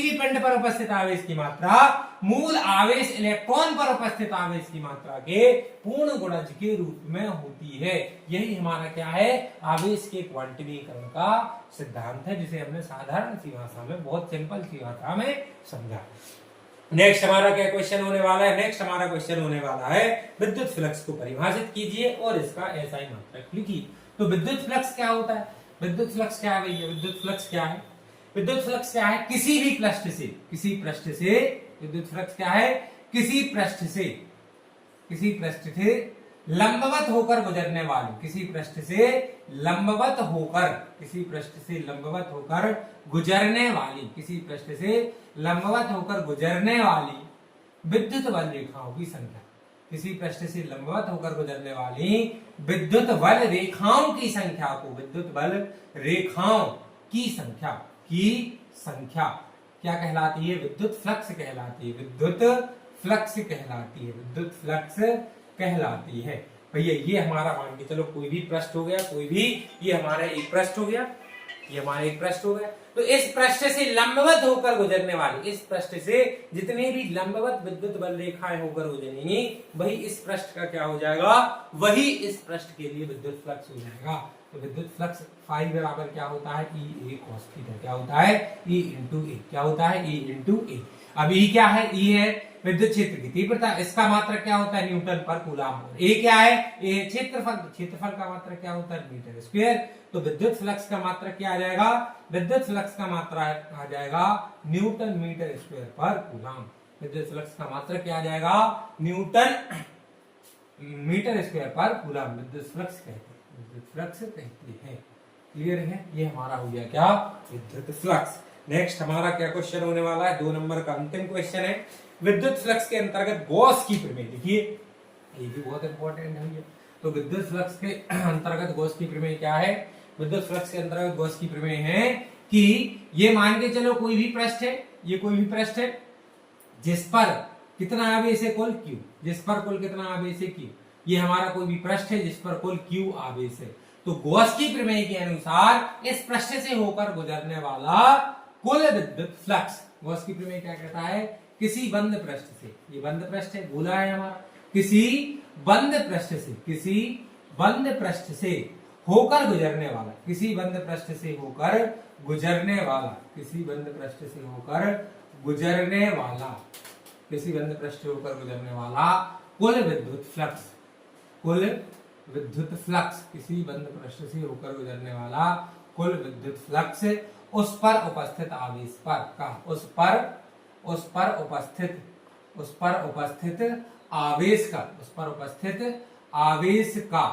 भी पिंड पर उपस्थित आवेश की मात्रा मूल आवेश इलेक्ट्रॉन पर उपस्थित आवेश की मात्रा के पूर्ण गुणज के रूप में होती है। यही हमारा क्या है? आवेश के क्वांटमीकरण का सिद्धांत है, जिसे हमने साधारण सी भाषा में, बहुत सिंपल सी भाषा में समझा। नेक्स्ट हमारा क्या क्वेश्चन होने वाला है? नेक्स्ट हमारा क्वेश्चन होने वाला है विद्युत फ्लक्स को परिभाषित कीजिए और इसका एसआई मात्रक लिखिए। तो विद्युत फ्लक्स क्या होता है? विद्युत फ्लक्स क्या है भैया? विद्युत फ्लक्स क्या है? विद्युत फ्लक्स क्या है? किसी पृष्ठ से विद्युत फ्लक्स क्या है? किसी पृष्ठ से लंबवत होकर गुजरने वाली, किसी पृष्ठ से लंबवत होकर गुजरने वाली विद्युत बल रेखाओं की संख्या। किसी पृष्ठ से लंबवत होकर गुजरने वाली विद्युत बल रेखाओं की संख्या को, विद्युत बल रेखाओं की संख्या क्या कहलाती है? विद्युत फ्लक्स कहलाती है, विद्युत फ्लक्स कहलाती है, विद्युत फ्लक्स कहलाती है। भैया ये हमारा मान के चलो कोई भी पृष्ठ हो गया, कोई भी, ये हमारा एक पृष्ठ हो गया, ये हमारा एक पृष्ठ हो गया। तो इस पृष्ठ से लंबवत होकर गुजरने वाली, इस पृष्ठ से जितने भी लंबवत विद्युत बल रेखाएं होकर गुजरेंगी, वही इस पृष्ठ का क्या हो जाएगा? वही इस पृष्ठ के लिए विद्युत फ्लक्स हो जाएगा। तो विद्युत फ्लक्स फाई बराबर क्या होता है? E A cos theta. क्या होता है? E into A। क्या होता है? E into A। अब E क्या है? E है विद्युत क्षेत्र की तीव्रता, इसका मात्रक क्या होता है? न्यूटन पर कूलम्ब। A क्या है? A क्षेत्रफल, क्षेत्रफल का मात्रक क्या होता है? Metre square. तो विद्युत फ्लक्स का मात्रक क्या आ जाएगा? विद्युत फ्लक्स का मात्रक आ जाएगा न्यूटन मीटर स्क्वायर पर कूलम्ब। विद्युत फ्लक्स का मात्रक क्या आ जाएगा? न्यूटन मीटर स्क्वायर पर कूलम्ब विद्युत फ्लक्स कहते हैं, विद्युत फ्लक्स कहते हैं। क्लियर है? ये हमारा हो गया क्या? विद्युत फ्लक्स। नेक्स्ट हमारा क्या क्वेश्चन होने वाला है? 2 नंबर का अंतिम क्वेश्चन है। विद्युत फ्लक्स के अंतर्गत गॉस की प्रमेय लिखिए, ये भी बहुत इंपॉर्टेंट है। तो विद्युत फ्लक्स के अंतर्गत गॉस की प्रमेय क्या है? विद्युत फ्लक्स के अंतर्गत गॉस की प्रमेय है कि ये मान के चलो कोई भी पृष्ठ है, ये कोई भी पृष्ठ है जिस पर कितना आवेश है? कुल Q। जिस पर कुल कितना आवेश है? Q। ये हमारा कोई भी पृष्ठ है जिस पर कुल Q आवेश है। तो गॉस की प्रमेय के अनुसार इस पृष्ठ से होकर गुजरने वाला कुल विद्युत फ्लक्स, गॉस की प्रमेय क्या कहता है? किसी बंद पृष्ठ से, ये बंद पृष्ठ है, गोला है हमारा, किसी बंद पृष्ठ से, किसी बंद पृष्ठ से होकर गुजरने वाला, किसी बंद पृष्ठ से होकर गुजरने वाला, किसी बंद पृष्ठ से होकर गुजरने वाला, किसी बंद पृष्ठ से होकर गुजरने वाला कुल विद्युत फ्लक्स, कुल विद्युत फ्लक्स, किसी बंद पृष्ठ से होकर गुजरने वाला कुल विद्युत फ्लक्स उस पर उपस्थित आवेश पर का, उस पर उपस्थित आवेश का, उस पर उपस्थित आवेश का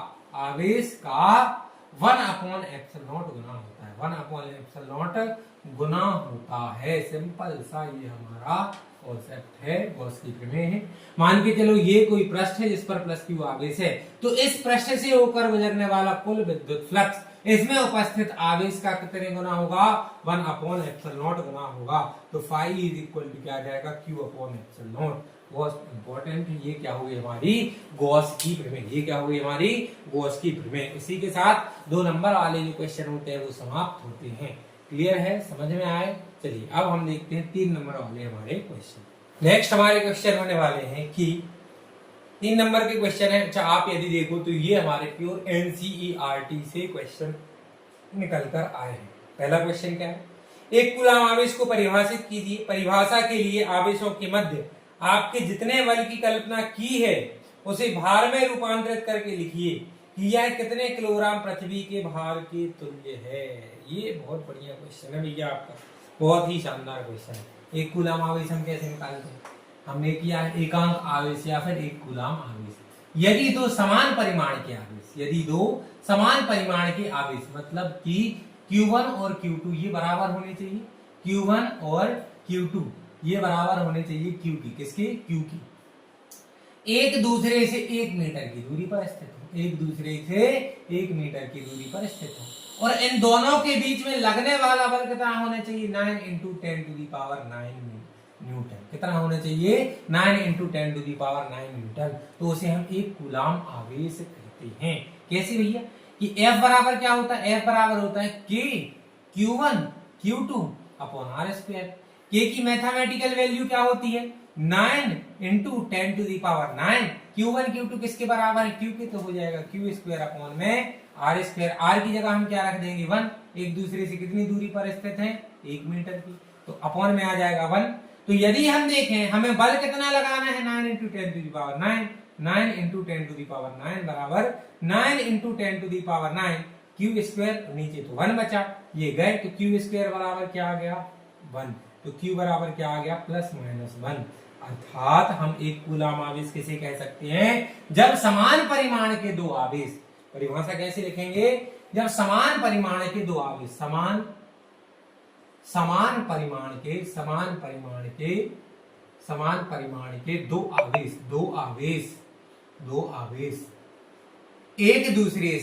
1/ε0 गुना होता है, 1/ε0 गुना होता है। सिंपल सा ये हमारा कॉन्सेप्ट है, गॉस की प्रमेय है। मान के चलो ये कोई पृष्ठ है जिस पर प्लस Q आवेश है, तो इस पृष्ठ से होकर गुजरने वाला कुल विद्युत फ्लक्स इसमें उपस्थित आवेश का कितने गुना होगा? 1/ε0 गुना होगा। तो फाई इज इक्वल टू क्या आ जाएगा? Q/ε0। बहुत इंपॉर्टेंट है, ये क्या होगी? हमारी गॉस की प्रमेय। ये क्या होगी? हमारी गॉस की प्रमेय। इसी के साथ 2 नंबर वाले जो क्वेश्चन होते हैं वो समाप्त होते हैं। क्लियर है? समझ में आए? चलिए अब हम देखते हैं 3 नंबर वाले हमारे क्वेश्चन। नेक्स्ट हमारे क्वेश्चन होने वाले हैं कि 3 नंबर के क्वेश्चन है। अच्छा आप यदि देखो तो ये हमारे प्योर NCERT से क्वेश्चन निकल कर आए हैं। पहला क्वेश्चन क्या है? एक कूलम आवेश को परिभाषित कीजिए। परिभाषा के लिए आवेशों के मध्य आपके जितने बल की कल्पना की है उसे भार में रूपांतरित करके लिखिए कि यह कितने किलोग्राम पृथ्वी के भार के तुल्य है। ये बहुत बढ़िया क्वेश्चन है भैया आपका, बहुत ही शानदार क्वेश्चन है। एक कूलम आवेश हम कैसे निकालते हैं? हमने किया है एकांक आवेश या फिर एक कूलम आवेश। यदि 2 समान परिमाण के आवेश, यदि 2 समान परिमाण के आवेश मतलब कि Q1 और Q2 ये बराबर होने चाहिए, Q1 और Q2 ये बराबर होने चाहिए Q की, किसके? Q की। एक दूसरे से 1 मीटर की दूरी पर स्थित हो, एक दूसरे से 1 मीटर की दूरी पर स्थित हो, और इन दोनों के बीच में लगने वाला बल कितना होना चाहिए? 9 × 10⁹ न्यूटन। कितना होना चाहिए? 9 × 10⁹ न्यूटन। तो उसे हम एक कूलम आवेश कहते हैं। कैसे भैया? कि F बराबर क्या होता है? F बराबर होता है K Q1 Q2/r²। K की मैथमेटिकल वैल्यू क्या होती है? 9 × 10⁹ Q1 Q2 किसके बराबर है? Q के। तो हो जाएगा Q² R² की जगह हम क्या रख देंगे? 1। एक दूसरे से कितनी दूरी पर स्थित है? 1 मीटर की। तो अपॉन में आ जाएगा 1। तो यदि हम देखें हमें बल कितना लगाना है? 9 × 10⁹ 9 × 10⁹ बराबर 9 × 10⁹ Q²। नीचे तो 1 बचा, ये गए तो Q² बराबर क्या आ गया? 1। तो Q बराबर क्या आ गया? +-1। अर्थात हम एक कूलम आवेश किसे कह सकते हैं? जब समान परिमाण के 2 आवेश, परिभाषा कैसे लिखेंगे? जब समान परिमाण के 2 आवेश, समान परिमाण के 2 आवेश दो आवेश एक दूसरे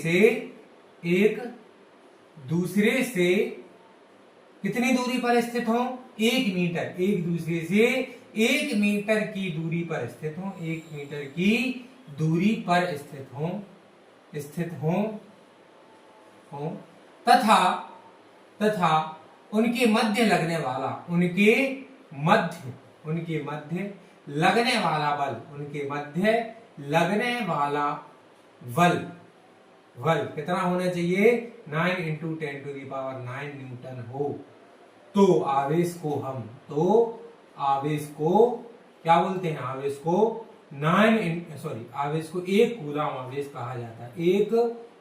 से कितनी दूरी पर स्थित हो? 1 मीटर। एक दूसरे से 1 मीटर की दूरी पर स्थित हो, 1 मीटर की दूरी पर स्थित हो तथा उनके मध्य लगने वाला बल कितना होना चाहिए? 9 × 10⁹ न्यूटन हो। तो आवेश को क्या बोलते हैं? आवेश को 1 कूलाम आवेश कहा जाता है। 1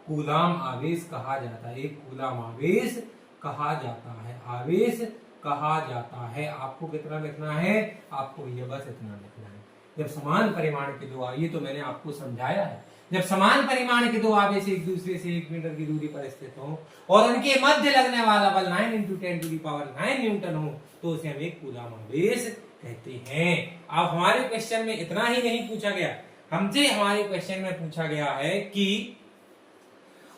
कूलाम आवेश कहा जाता है। आपको कितना लिखना है? आपको ये बस इतना लिखना है। जब समान परिमाण के दो, ये तो मैंने आपको समझाया है, जब समान परिमाण के दो आवेश एक दूसरे से 1 मीटर की दूरी पर स्थित हो और उनके मध्य लगने वाला बल 9 × 10⁹ न्यूटन हो, तो उसे हम 1 कूलाम आवेश कहते हैं। अब हमारे क्वेश्चन में इतना ही नहीं पूछा गया, हमसे हमारे क्वेश्चन में पूछा गया है कि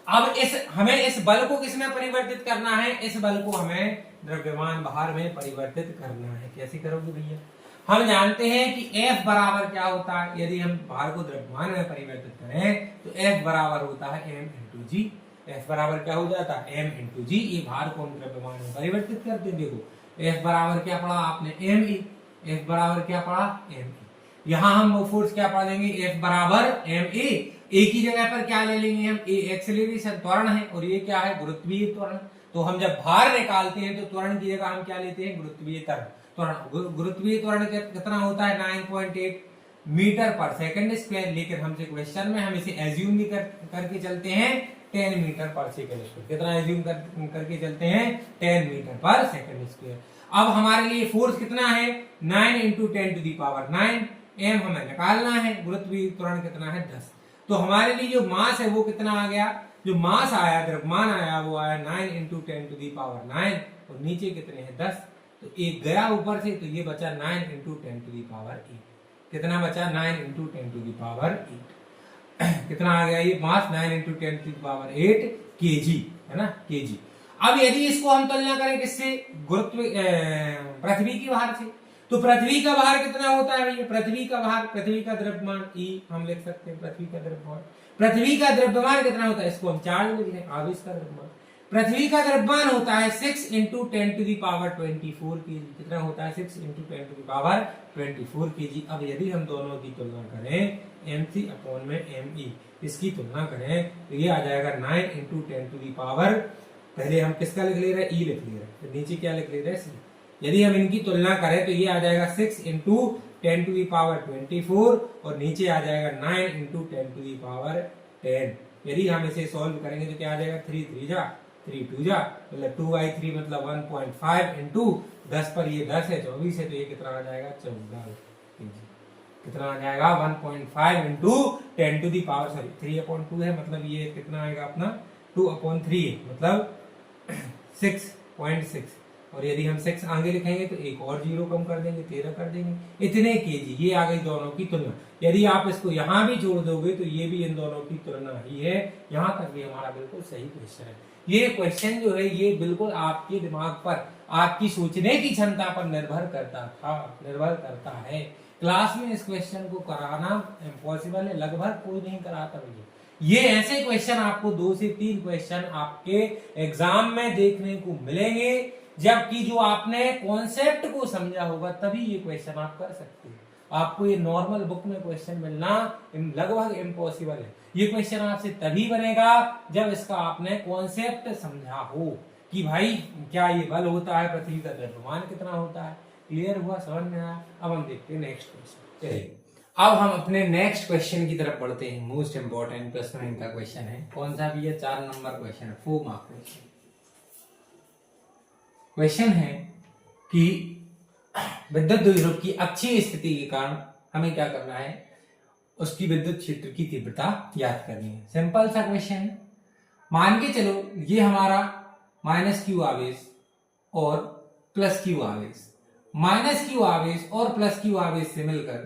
अब हमें इस बल को किसमें परिवर्तित करना है? इस बल को हमें द्रव्यमान भार में परिवर्तित करना है। कैसे करोगे भैया? हम जानते हैं कि F बराबर क्या होता है? यदि हम भार को द्रव्यमान में परिवर्तित करें तो F बराबर होता है m × g। F बराबर क्या हो जाता है? m × g। ये भार को हम द्रव्यमान में परिवर्तित करते हैं। देखो F बराबर क्या पढ़ा आपने? me। F बराबर क्या पढ़ा? me। यहाँ हम वो फोर्स क्या पढ़ लेंगे? F बराबर ma। ए की जगह पर क्या ले लेंगे हम? ए एक्सेलरेशन त्वरण है, और ये क्या है? गुरुत्वीय त्वरण। तो हम जब भार निकालते हैं तो त्वरण की जगह हम क्या लेते हैं? गुरुत्वीय त्वरण। गुरुत्वीय त्वरण कितना होता है? 9.8 मीटर पर सेकंड स्क्वायर। लेकिन हमसे क्वेश्चन में हम इसे एज्यूम भी करके चलते हैं 10 मीटर पर सेकंड स्क्वायर। कितना एज्यूम करके चलते हैं? 10 मीटर पर सेकंड स्क्वायर। अब हमारे लिए फोर्स कितना है? 9 × 10⁹ m हमें निकालना है। गुरुत्वीय त्वरण कितना है? 10। तो हमारे लिए जो मास है वो कितना आ गया? जो मास आया, द्रव्यमान आया, वो आया 9 × 10⁹ और नीचे कितने हैं? 10। तो एक गया ऊपर से, तो ये बचा 9 × 10⁸। कितना बचा? 9 × 10⁸। कितना आ गया ये मास? 9 × 10⁸ kg, है ना? kg। अब यदि इसको हम तुलना करें किससे? पृथ्वी की भार से, तो पृथ्वी का भार कितना होता है भैया? पृथ्वी का भार, पृथ्वी का द्रव्यमान E हम लिख सकते हैं। पृथ्वी का द्रव्यमान कितना होता है? इसको हम चार्ज लिख लें, आवेश का द्रव्यमान। पृथ्वी का द्रव्यमान होता है 6 × 10⁻24 kg। कितना होता है? 6 × 10⁻24 kg। अब यदि हम दोनों की तुलना करें, m3/me, इसकी तुलना करें तो ये आ जाएगा 9 × 10⁻, पहले हम किसका लिख ले रहे हैं? E लिख ले रहे हैं, तो नीचे क्या लिख ले रहे हैं? C। यदि हम इनकी तुलना करें तो ये आ जाएगा 6 × 10⁻24 और नीचे आ जाएगा 9 × 10⁻10। यदि हम इसे सॉल्व करेंगे तो क्या आ जाएगा? 3 3 जा 3 2 जा, मतलब 2/3 मतलब 1.5 × 10 पर ये 10 है, 24 है, तो ये कितना आ जाएगा? 14 kg। कितना आ जाएगा? 1.5 × 3/2 है, मतलब ये कितना आएगा अपना? 2/3 है, मतलब 6.6। और यदि हम 6 आगे लिखेंगे तो एक और 0 कम कर देंगे, 13 कर देंगे। इतने केजी। ये आ गई दोनों की तुलना। यदि आप इसको यहाँ भी जोड़ दोगे तो ये भी इन दोनों की तुलना ही है। यहाँ तक भी हमारा बिल्कुल सही क्वेश्चन है। ये क्वेश्चन जो है ये बिल्कुल आपके दिमाग पर, आपकी सोचने की क्षमता पर निर्भर करता है। क्लास में इस क्वेश्चन को कराना इम्पॉसिबल है, लगभग कोई नहीं कराता भैया। ये ऐसे क्वेश्चन आपको 2 से 3 क्वेश्चन आपके एग्जाम में देखने को मिलेंगे, जबकि जो आपने कॉन्सेप्ट को समझा होगा तभी ये क्वेश्चन आप कर सकते हैं। आपको ये नॉर्मल बुक में क्वेश्चन मिलना लगभग इम्पॉसिबल है। ये क्वेश्चन आपसे तभी बनेगा जब इसका आपने कॉन्सेप्ट समझा हो कि भाई क्या ये बल होता है, पृथ्वी का द्रव्यमान कितना होता है। क्लियर हुआ? समझ में आया? अब हम देखते हैं नेक्स्ट क्वेश्चन। चलिए अब हम अपने नेक्स्ट क्वेश्चन की तरफ बढ़ते हैं। मोस्ट इंपॉर्टेंट प्रश्न इनका क्वेश्चन है। कौन सा भी है? 4 नंबर क्वेश्चन है, 4 मार्क क्वेश्चन। क्वेश्चन है कि विद्युत द्विध्रुव की अक्षीय स्थिति के कारण हमें क्या करना है? उसकी विद्युत क्षेत्र की तीव्रता याद करनी है। सिंपल सा क्वेश्चन। मान के चलो ये हमारा -q आवेश और +q आवेश, -q आवेश और +q आवेश से मिलकर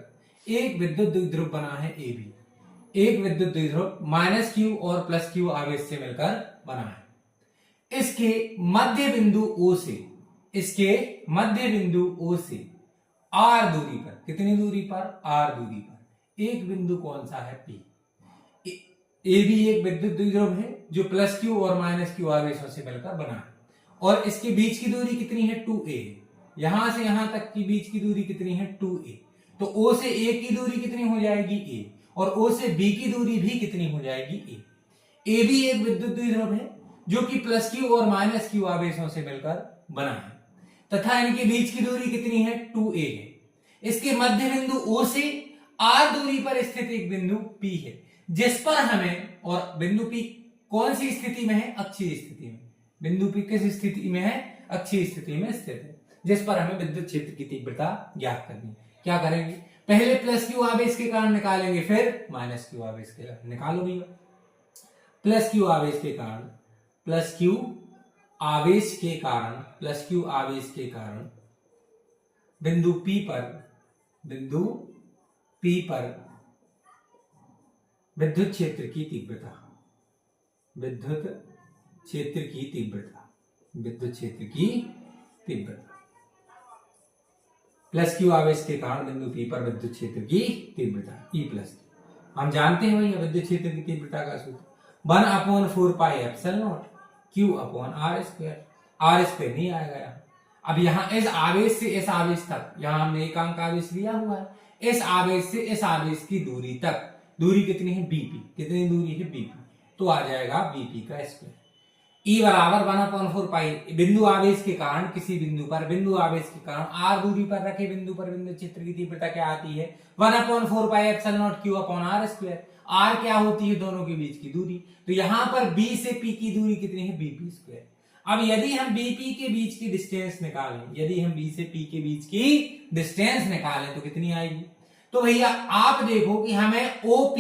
एक विद्युत द्विध्रुव बना है AB। एक विद्युत द्विध्रुव माइनस क्यू और प्लस क्यू आवेश से मिलकर बना है। इसके मध्य बिंदु O से, इसके मध्य बिंदु O से R दूरी पर, कितनी दूरी पर? R दूरी पर एक बिंदु कौन सा है? P। ए भी एक विद्युत द्विध्रुव है जो प्लस क्यू और माइनस क्यू आवेशों से मिलकर बना है, और इसके बीच की दूरी कितनी है? 2a। यहां से यहां तक की बीच की दूरी कितनी है? 2a। तो O से A की दूरी कितनी हो जाएगी? A। और O से B की दूरी भी कितनी हो जाएगी? A। A भी एक विद्युत द्विध्रुव है जो कि प्लस क्यू और माइनस क्यू आवेशों से मिलकर बना है, तथा इनके बीच की दूरी कितनी है? 2a है। इसके मध्य बिंदु O से R दूरी पर स्थित एक बिंदु P है, जिस पर हमें, और बिंदु P कौन सी स्थिति में है? अक्षीय स्थिति में। बिंदु P किस स्थिति में है? अक्षीय स्थिति में स्थित है, जिस पर हमें विद्युत क्षेत्र की तीव्रता ज्ञात करनी है। क्या करेंगे? पहले प्लस क्यू आवेश के कारण निकालेंगे, फिर माइनस क्यू आवेश के कारण। निकालो भैया। प्लस क्यू आवेश के कारण, प्लस क्यू आवेश के कारण, प्लस क्यू आवेश के कारण बिंदु P पर, बिंदु P पर विद्युत क्षेत्र की तीव्रता, विद्युत क्षेत्र की तीव्रता, विद्युत क्षेत्र की तीव्रता। प्लस क्यू आवेश के कारण बिंदु P पर विद्युत क्षेत्र की तीव्रता E प्लस। हम जानते हैं भैया विद्युत क्षेत्र की तीव्रता का सूत्र 1/4 पाई epsilon naught Q upon R square. R square नहीं आएगा यहाँ। अब यहाँ इस आवेश से इस आवेश तक, यहाँ हमने एकांक आवेश लिया हुआ है, इस आवेश से इस आवेश की दूरी तक, दूरी कितनी है? BP। कितनी दूरी है? BP। तो आ जाएगा BP का स्क्वायर। E बराबर 1/4 पाई, बिंदु आवेश के कारण, किसी बिंदु पर, बिंदु आवेश के कारण R दूरी पर रखे बिंदु पर विद्युत क्षेत्र की तीव्रता क्या आती है? 1/4 पाई epsilon naught Q upon R square. R क्या होती है? दोनों के बीच की दूरी। तो यहां पर B से P की दूरी कितनी है? BP square. अब यदि हम BP के बीच की डिस्टेंस निकालें, यदि हम B से P के बीच की डिस्टेंस निकालें तो कितनी आएगी? तो भैया आप देखो कि हमें OP,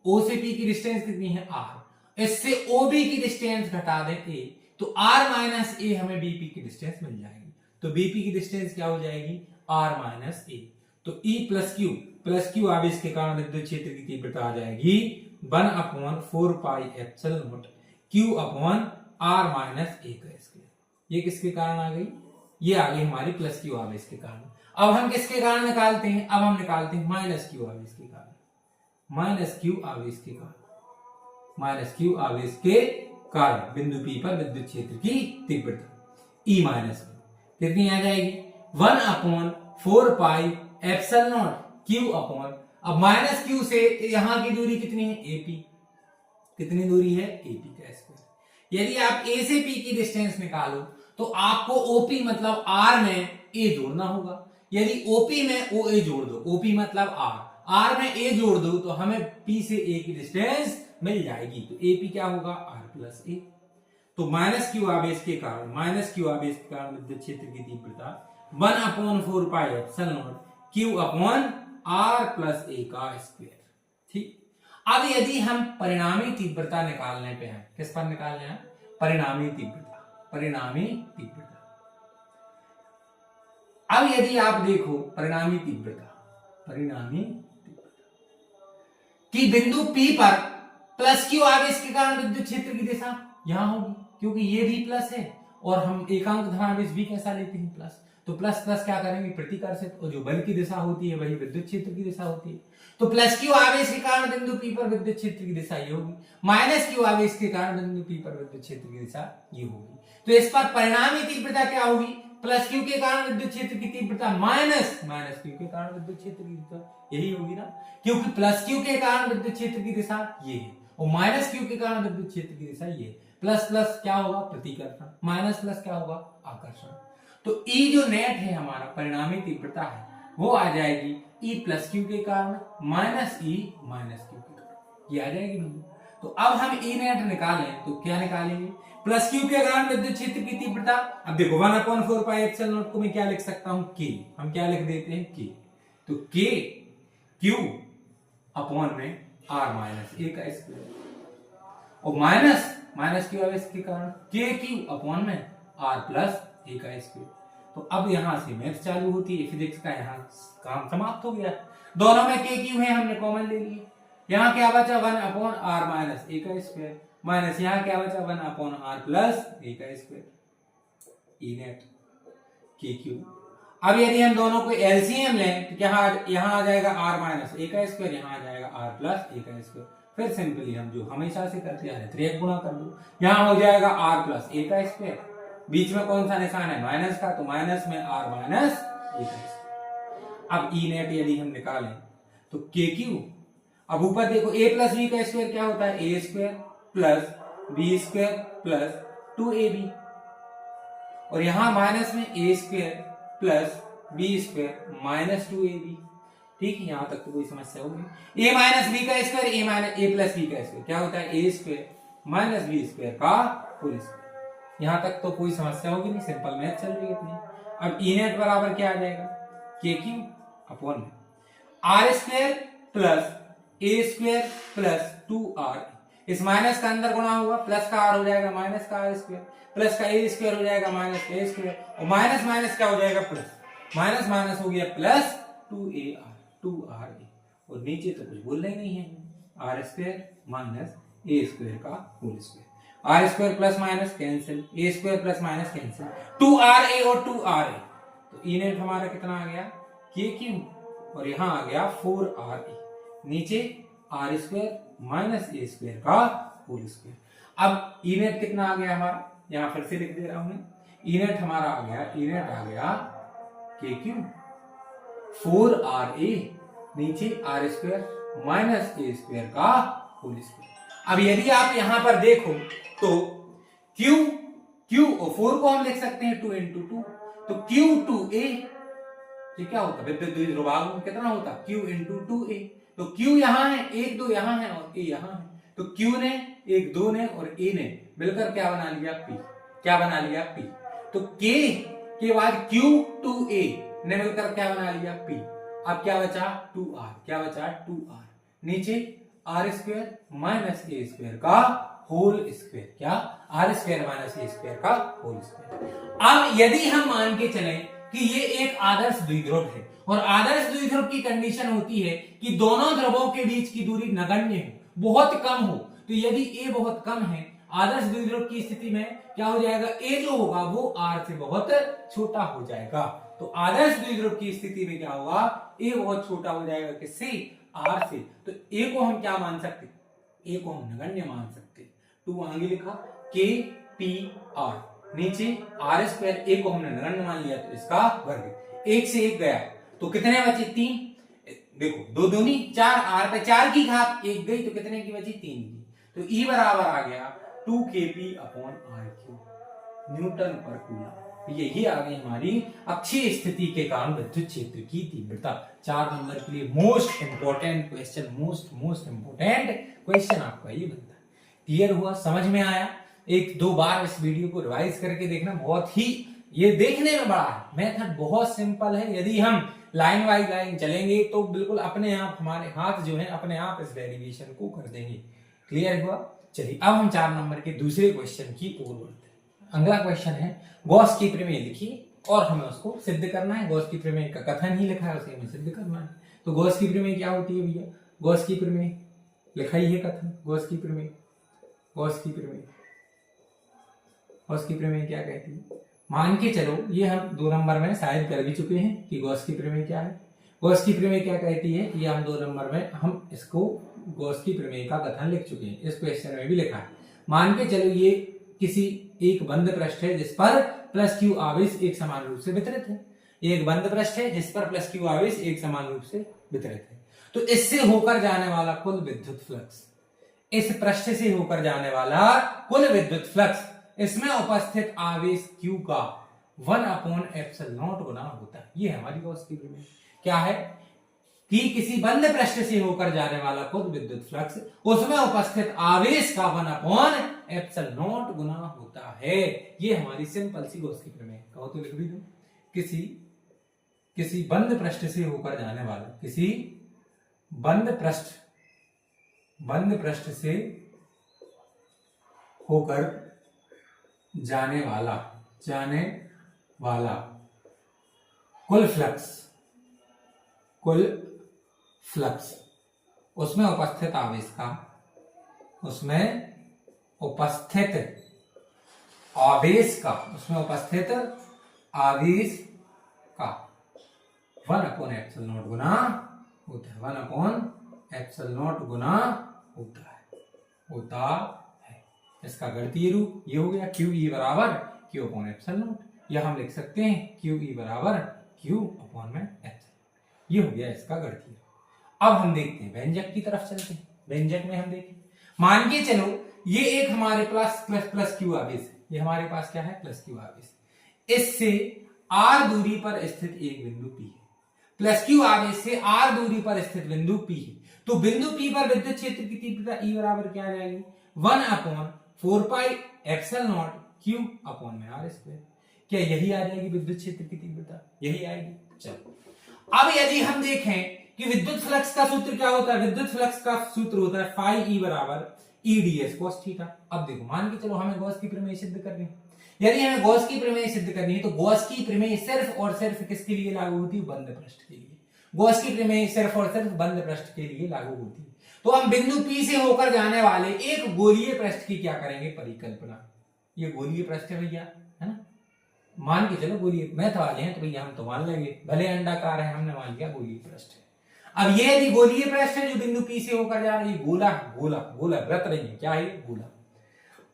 O से P की डिस्टेंस कितनी है? R। इससे OB की डिस्टेंस घटा दें A, तो R माइनस A हमें BP की डिस्टेंस मिल जाएगी। तो BP की डिस्टेंस क्या हो जाएगी? R minus A। तो E प्लस क्यू आवेश के कारण विद्युत क्षेत्र की तीव्रता आ जाएगी 1/4 पाई epsilon naught Q upon R minus A का स्क्वायर। ये किसके कारण आ गई? ये आ गई हमारी प्लस क्यू आवेश के कारण। अब हम किसके कारण निकालते हैं? अब हम निकालते हैं माइनस क्यू आवेश के कारण। माइनस क्यू आवेश के कारण, माइनस क्यू आवेश के कारण बिंदु P पर विद्युत क्षेत्र की तीव्रता E माइनस कितनी आ जाएगी? 1/4 पाई एप्सिलॉन नॉट Q अपॉन, अब माइनस Q से यहां की दूरी कितनी है? AP। कितनी दूरी है? AP का स्क्वायर। यदि आप A से P की डिस्टेंस निकालो तो आपको OP मतलब R में A जोड़ना होगा। यदि OP में OA जोड़ दो, OP मतलब R में A जोड़ दो, तो हमें P से A की डिस्टेंस मिल जाएगी। तो AP क्या होगा? R plus A। तो माइनस क्यू आवेश के कारण, माइनस क्यू आवेश के कारण विद्युत क्षेत्र की तीव्रता 1/4 पाई epsilon naught Q upon R plus A का स्क्वायर। ठीक। अब यदि हम परिणामी तीव्रता निकालने पे हैं, किस पर निकालने हैं? परिणामी तीव्रता, परिणामी तीव्रता। अब यदि आप देखो परिणामी तीव्रता, परिणामी तीव्रता कि बिंदु P पर प्लस क्यू आवेश के कारण विद्युत क्षेत्र की दिशा यहां होगी, क्योंकि ये भी प्लस है और हम एकांक धनावेश भी कैसा लेते हैं? प्लस। तो प्लस प्लस क्या करेंगे? प्रतिकर्षित, और जो बल की दिशा होती है वही विद्युत क्षेत्र की दिशा होती है। तो प्लस क्यू आवेश के कारण बिंदु P पर विद्युत क्षेत्र की दिशा ये होगी, माइनस क्यू आवेश के कारण बिंदु P पर विद्युत क्षेत्र की दिशा ये होगी। तो इस पर परिणामी तीव्रता क्या होगी? प्लस क्यू के कारण विद्युत क्षेत्र की तीव्रता माइनस क्यू के कारण विद्युत क्षेत्र की दिशा, यही होगी ना, क्योंकि प्लस क्यू के कारण विद्युत क्षेत्र की दिशा ये है और माइनस क्यू के कारण विद्युत क्षेत्र की दिशा ये। प्लस प्लस क्या होगा? प्रतिकर्षण, माइनस प्लस क्या होगा? आकर्षण। तो E जो नेट है हमारा परिणामी तीव्रता है वो आ जाएगी E प्लस क्यू के कारण माइनस E माइनस क्यू के कारण, ये आ जाएगी। तो अब हम E नेट निकालें तो क्या निकालेंगे? प्लस क्यू के कारण विद्युत क्षेत्र की तीव्रता, अब देखो 1/4 पाई एप्सिलॉन नॉट को मैं क्या लिख सकता हूं? K। हम क्या लिख देते हैं? K। तो K Q अपॉन में R माइनस A का स्क्वायर, और माइनस क्यू आवेश के कारण KQ अपॉन में R प्लस A का स्क्वायर। तो अब यहां से मैथ्स चालू होती है, फिजिक्स का यहाँ काम समाप्त हो गया। दोनों में KQ है, हमने कॉमन ले लिए, यहाँ क्या बचा 1/r माइनस ए का स्क्वायर, माइनस यहाँ क्या बचा 1/r प्लस ए का स्क्वायर, ई नेट के क्यू। अब यदि हम दोनों को एलसीएम लें तो क्या यहाँ आ जाएगा r माइनस ए का स्क्वायर, यहाँ आ जाएगा r प्लस ए का स्क्वायर। फिर सिंपली हम जो हमेशा से करते आ रहे 3 गुणा कर दो, यहाँ हो जाएगा r प्लस ए का स्क्वायर, बीच में कौन सा निशान है माइनस का, तो माइनस में r माइनस ए का स्क्वायर। अब ई नेट यदि हम निकालें तो के क्यू, अब ऊपर देखो a प्लस बी का स्क्वायर क्या होता है, a square plus b square plus 2ab, और यहां माइनस में a square plus b square minus 2ab। ठीक है, यहां तक तो कोई समस्या होगी। a माइनस बी का स्क्वायर ए माइनस ए प्लस बी का स्क्वायर क्या होता है, a square minus B square का होल स्क्वायर। यहां तक तो कोई समस्या होगी नहीं, सिंपल मैथ चल रही है अपनी। अब ई नेट बराबर क्या आ जाएगा, k q upon r square plus a square plus 2r, इस माइनस का अंदर गुणा होगा, प्लस का r हो जाएगा माइनस का r स्क्वायर, प्लस का ए स्क्वायर हो जाएगा माइनस ए स्क्वायर, और माइनस माइनस क्या हो जाएगा प्लस, माइनस माइनस हो गया प्लस 2r, और नीचे तो कुछ बोलना ही नहीं है, r square minus a square का whole square, r square plus minus cancel, a square plus minus cancel, 2ra और 2ra, तो ई नेट हमारा कितना आ गया के क्यू, और यहाँ आ गया 4ra, नीचे r square minus a square का होल स्क्वायर। अब ई नेट कितना आ गया हमारा, यहां फिर से लिख दे रहा हूं मैं, ई नेट हमारा आ गया, ई नेट आ गया के क्यू 4ra, नीचे r square minus a square का होल स्क्वायर। अब यदि आप यहां पर देखो तो क्यू और 4 को हम लिख सकते हैं 2 into 2, तो Q2a, ये क्या होता है विद्युत द्विध्रुवागम कितना होता, Q into 2a, तो Q यहाँ है, 1 2 यहाँ है और A यहाँ है, तो Q ने 1 2 ने और A ने मिलकर क्या बना लिया P, क्या बना लिया P, तो K के बाद Q2a ने मिलकर क्या बना लिया P। अब क्या बचा 2r, क्या बचा 2r, नीचे r square minus a square का होल स्क्वायर, क्या r square minus a square का होल स्क्वायर। अब यदि हम मान के चलें कि ये एक आदर्श द्विध्रुव है, और आदर्श द्विध्रुव की कंडीशन होती है कि दोनों ध्रुवों के बीच की दूरी नगण्य हो, बहुत कम हो, तो यदि a बहुत कम है आदर्श द्विध्रुव की स्थिति में क्या हो जाएगा, a जो होगा वो r से बहुत छोटा हो जाएगा। तो आदर्श द्विध्रुव की स्थिति में क्या होगा, a बहुत छोटा हो जाएगा किससे, r से, तो a को हम क्या मान सकते, a को हम नगण्य मान सकते। 2 आगे लिखा k p r, नीचे आर स्क्वायर, ए को हमने नगण्य मान लिया तो इसका वर्ग, 1 से 1 गया तो कितने बचे 3, देखो 2 दूनी 4, आर पे 4 की घात 1 गई तो कितने की बची 3 की, तो ई बराबर आ गया 2kp upon r cube newton पर कूलम। यही आ गई हमारी अक्षीय स्थिति के कारण विद्युत क्षेत्र की तीव्रता। 4 नंबर के लिए most important question, most important question आपका ये बनता है। क्लियर हुआ, समझ में आया, 1-2 बार इस वीडियो को रिवाइज करके देखना, बहुत ही ये देखने में बड़ा है, मेथड बहुत सिंपल है। यदि हम लाइन वाइज लाइन चलेंगे तो बिल्कुल अपने आप हमारे हाथ जो है अपने आप इस डेरिवेशन को कर देंगे। क्लियर हुआ, चलिए अब हम 4 नंबर के दूसरे क्वेश्चन की ओर बढ़ते हैं। अगला क्वेश्चन है गॉस की प्रमेय लिखिए और हमें उसको सिद्ध करना है। गॉस की प्रमेय का कथन ही लिखा है, उसे हमें सिद्ध करना है। तो गॉस की प्रमेय क्या होती है भैया, गॉस की प्रमेय लिखा ही है कथन, गॉस की प्रमेय, गॉस की प्रमेय, गॉस की प्रमेय क्या कहती है, मान के चलो ये हम 2 नंबर में शायद कर भी चुके हैं कि गॉस की प्रमेय क्या है। गॉस की प्रमेय क्या कहती है, ये हम 2 नंबर में हम इसको गॉस की प्रमेय का कथन लिख चुके हैं, इस क्वेश्चन में भी लिखा है। मान के चलो ये किसी एक बंद पृष्ठ है जिस पर प्लस क्यू आवेश एक समान रूप से वितरित है, एक बंद पृष्ठ है जिस पर प्लस क्यू आवेश एक समान रूप से वितरित है। तो इससे होकर जाने वाला कुल विद्युत फ्लक्स, इस पृष्ठ से होकर जाने वाला कुल विद्युत फ्लक्स, इसमें उपस्थित आवेश Q का 1/ε0 गुना होता है। ये हमारी गॉस की प्रमेय क्या है कि किसी बंद पृष्ठ से होकर जाने वाला कुल विद्युत फ्लक्स, उसमें उपस्थित आवेश का 1/ε0 गुना होता है। ये हमारी सिंपल सी गॉस की प्रमेय। कहो तो लिख भी दो, किसी बंद पृष्ठ से होकर जाने वाला, किसी बंद पृष्ठ से होकर जाने वाला कुल फ्लक्स उसमें उपस्थित आवेश का, उसमें उपस्थित आवेश का, उसमें उपस्थित आवेश का 1/ε0 गुना होता है, 1/ε0 गुना होता है। इसका गणितीय रूप ये हो गया QE बराबर Q/ε0, या हम लिख सकते हैं QE बराबर Q/ε। ये हो गया इसका गणितीय। अब हम देखते हैं व्यंजक की तरफ चलते हैं। व्यंजक में हम देखें, मान के चलो ये एक हमारे पास प्लस Q आवेश है, ये हमारे पास क्या है प्लस Q आवेश, इससे R दूरी पर स्थित एक बिंदु P है, प्लस Q आवेश से R दूरी पर स्थित बिंदु P है। तो बिंदु P पर विद्युत क्षेत्र की तीव्रता E बराबर क्या आ जाएगी 1/4πε0 Q/r²। क्या यही आ जाएगी विद्युत क्षेत्र की तीव्रता, यही आएगी। चलो अब यदि हम देखें कि विद्युत फ्लक्स का सूत्र क्या होता है, विद्युत फ्लक्स का सूत्र होता है फाई E बराबर EdS cos थीटा। अब देखो मान के चलो हमें गॉस की प्रमेय सिद्ध करनी है। यदि हमें गॉस की प्रमेय सिद्ध करनी है तो गॉस की प्रमेय सिर्फ और सिर्फ किसके लिए लागू होती है, बंद पृष्ठ के लिए। गॉस की प्रमेय सिर्फ और सिर्फ बंद पृष्ठ के लिए लागू होती है। तो हम बिंदु P से होकर जाने वाले एक गोलीय पृष्ठ की क्या करेंगे परिकल्पना। ये गोलीय पृष्ठ है भैया, है ना, मान के चलो गोलीय, मैथ वाले हैं तो भैया हम तो मान लेंगे, भले अंडाकार है हमने मान लिया गोलीय पृष्ठ है। अब ये यदि गोलीय पृष्ठ है जो बिंदु P से होकर जा रही है, गोला गोला गोला व्रत रही है, क्या है गोला,